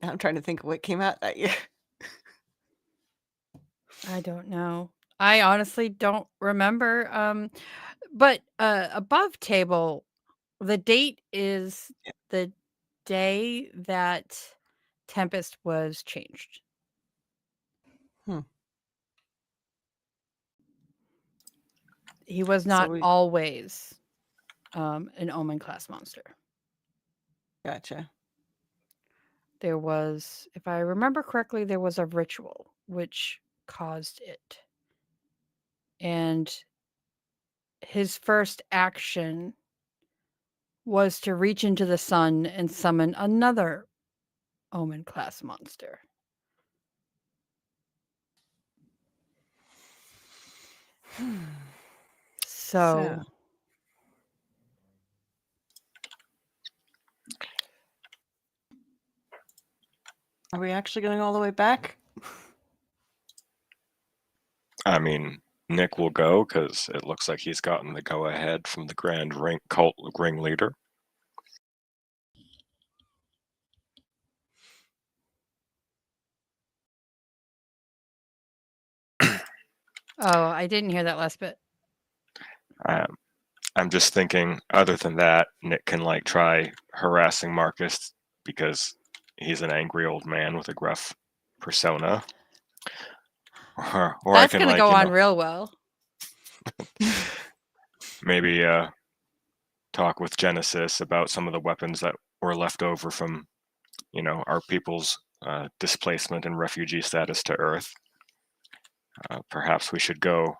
I'm trying to think of what came out that year. I don't know. I honestly don't remember. But above table, the date is the day that Tempest was changed. He was not always an Omen Class monster. Gotcha. There was, if I remember correctly, there was a ritual which caused it. And his first action was to reach into the sun and summon another Omen Class monster. So, Are we actually going all the way back? I mean, Nick will go because it looks like he's gotten the go-ahead from the Grand Cult ringleader. oh, I didn't hear that last bit. I'm just thinking, other than that, Nick can like try harassing Marcus because he's an angry old man with a gruff persona. Or That's I can going to like, go on real well. maybe talk with Genesis about some of the weapons that were left over from, our people's displacement and refugee status to Earth. Perhaps we should go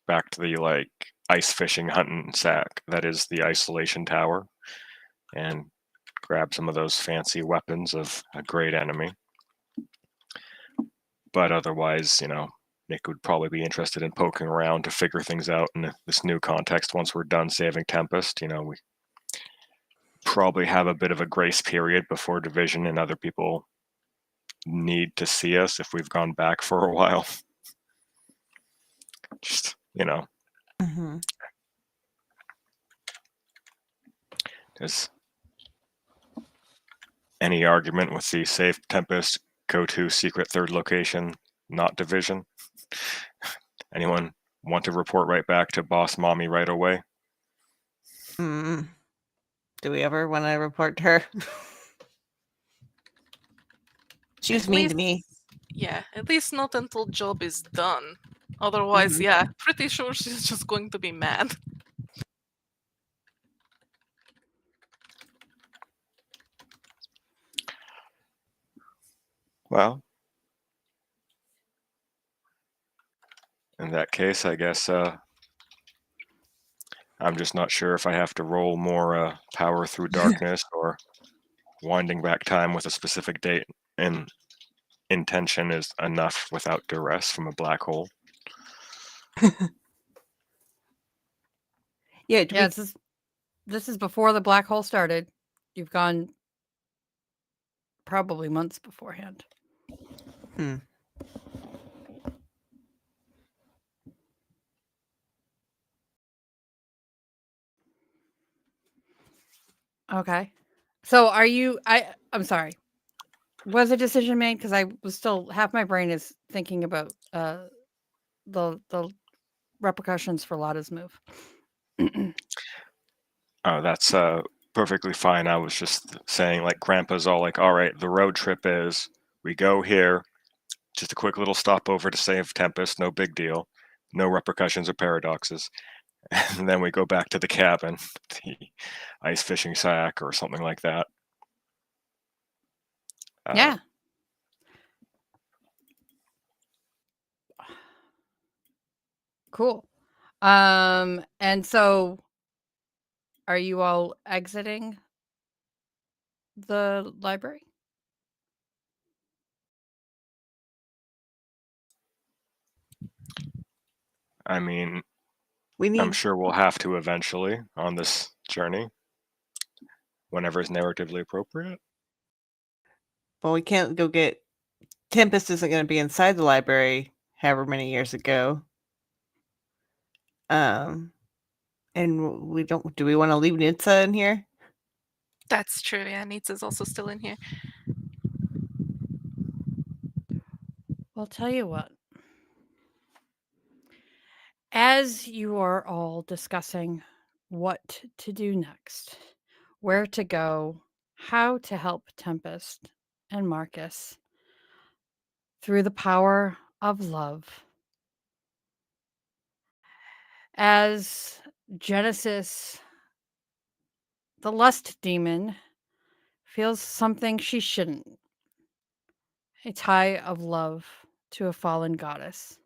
back to the like ice fishing hunting sack that is the isolation tower and grab some of those fancy weapons of a great enemy. But otherwise, Nick would probably be interested in poking around to figure things out in this new context once we're done saving Tempest. We probably have a bit of a grace period before division and other people need to see us if we've gone back for a while. Just, Mm-hmm. there's any argument with the save Tempest, go to secret third location, not division. Anyone want to report right back to Boss Mommy right away? Do we ever want to report to her? She was mean to me. Yeah, at least not until job is done. Otherwise, yeah, pretty sure she's just going to be mad. Well, in that case, I guess I'm just not sure if I have to roll more power through darkness or winding back time with a specific date and intention is enough without duress from a black hole. Yeah, This is before the black hole started. You've gone probably months beforehand. Okay. So are you I'm sorry. Was a decision made? Because I was still half my brain is thinking about the repercussions for Lotta's move. Oh, that's perfectly fine. I was just saying, like, Grandpa's all like, all right, the road trip is we go here, just a quick little stopover to save Tempest, no big deal, no repercussions or paradoxes. And then we go back to the cabin, the ice fishing sack or something like that. Yeah. Cool. And so are you all exiting the library? I mean, we I'm need. sure we'll have to eventually on this journey, whenever it's narratively appropriate. Well, we can't go get. Tempest isn't going to be inside the library however many years ago. And we don't. Do we want to leave Nitsa in here? That's true, yeah, Nitsa's also still in here. Well, tell you what. As you are all discussing what to do next, where to go, how to help Tempest and Marcus through the power of love, as Genesis the lust demon feels something she shouldn't. A tie of love to a fallen goddess.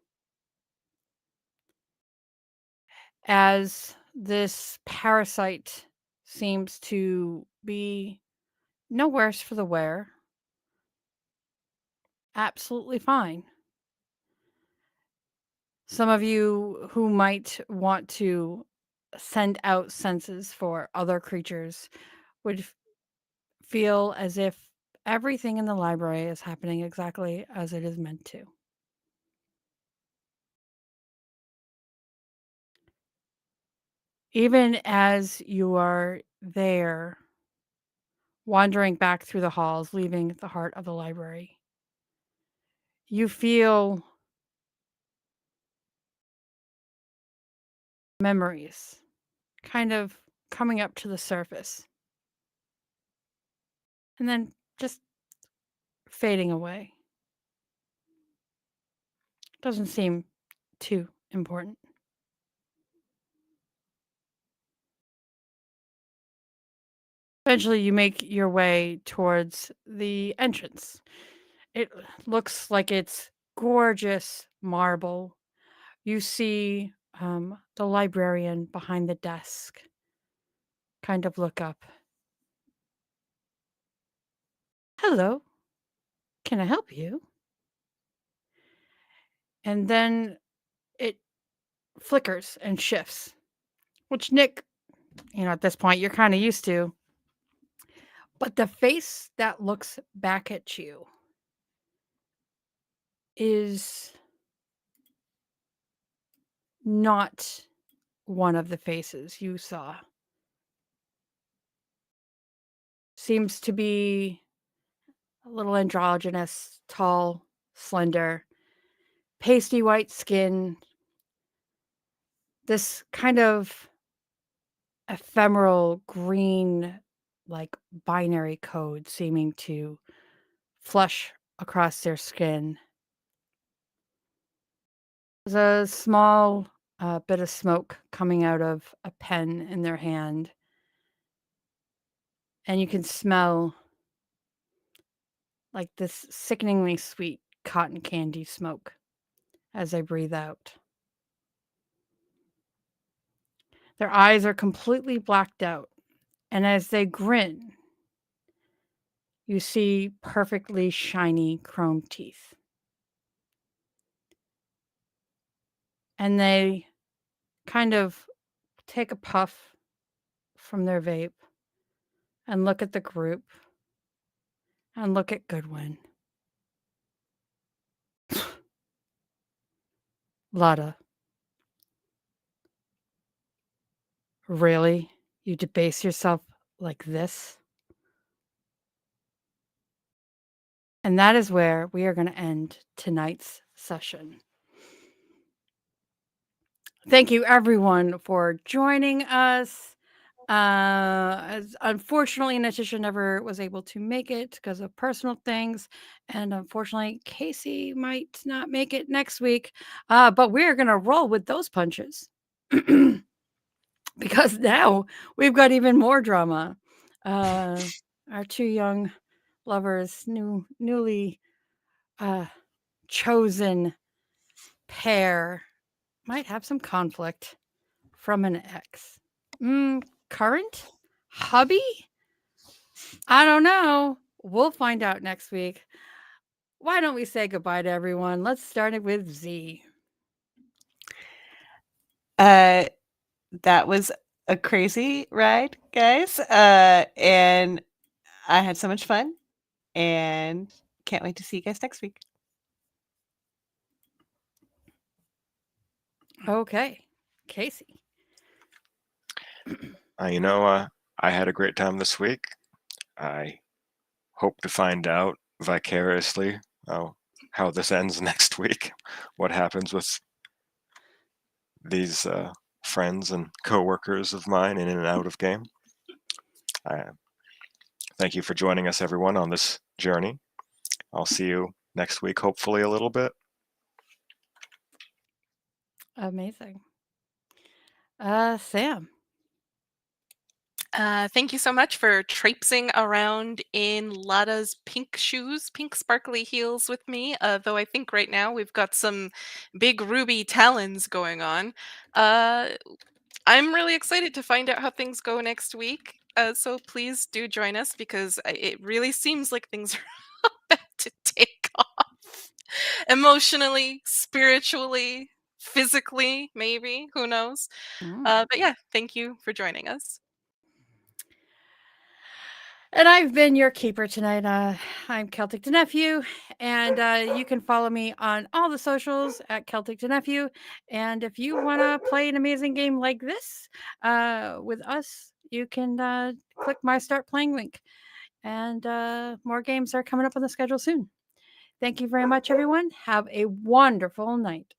As this parasite seems to be no worse for the wear, absolutely fine. Some of you who might want to send out senses for other creatures would feel as if everything in the library is happening exactly as it is meant to. Even as you are there, wandering back through the halls, leaving the heart of the library, you feel memories kind of coming up to the surface and then just fading away. Doesn't seem too important. Eventually, you make your way towards the entrance. It looks like it's gorgeous marble. You see the librarian behind the desk kind of look up. Hello, can I help you? And then it flickers and shifts, which Nick, at this point, you're kind of used to. But the face that looks back at you is not one of the faces you saw. Seems to be a little androgynous, tall, slender, pasty white skin. This kind of ephemeral green, like binary code seeming to flush across their skin. There's a small bit of smoke coming out of a pen in their hand. And you can smell like this sickeningly sweet cotton candy smoke as they breathe out. Their eyes are completely blacked out. And as they grin, you see perfectly shiny chrome teeth. And they kind of take a puff from their vape and look at the group and look at Goodwin. Lotta. Really? You debase yourself like this? And that is where we are going to end tonight's session. Thank you, everyone, for joining us. Unfortunately, Natisha never was able to make it because of personal things. And unfortunately, Casey might not make it next week. But we're going to roll with those punches. Because now we've got even more drama. Our two young lovers, newly chosen pair, might have some conflict from an ex. Current hubby? I don't know. We'll find out next week. Why don't we say goodbye to everyone? Let's start it with Z. That was a crazy ride, guys. And I had so much fun and can't wait to see you guys next week. Okay. Casey. I had a great time this week. I hope to find out vicariously how this ends next week, what happens with these friends and coworkers of mine in and out of game. Thank you for joining us, everyone, on this journey. I'll see you next week, hopefully a little bit. Amazing. Sam. Thank you so much for traipsing around in Lada's pink shoes, pink sparkly heels with me. Though I think right now we've got some big ruby talons going on. I'm really excited to find out how things go next week. So please do join us because it really seems like things are about to take off emotionally, spiritually, physically, maybe. Who knows? But yeah, thank you for joining us. And I've been your keeper tonight. I'm Celtic to Nephew, and you can follow me on all the socials at Celtic to Nephew. And if you want to play an amazing game like this with us, you can click my Start Playing link. And more games are coming up on the schedule soon. Thank you very much, everyone. Have a wonderful night.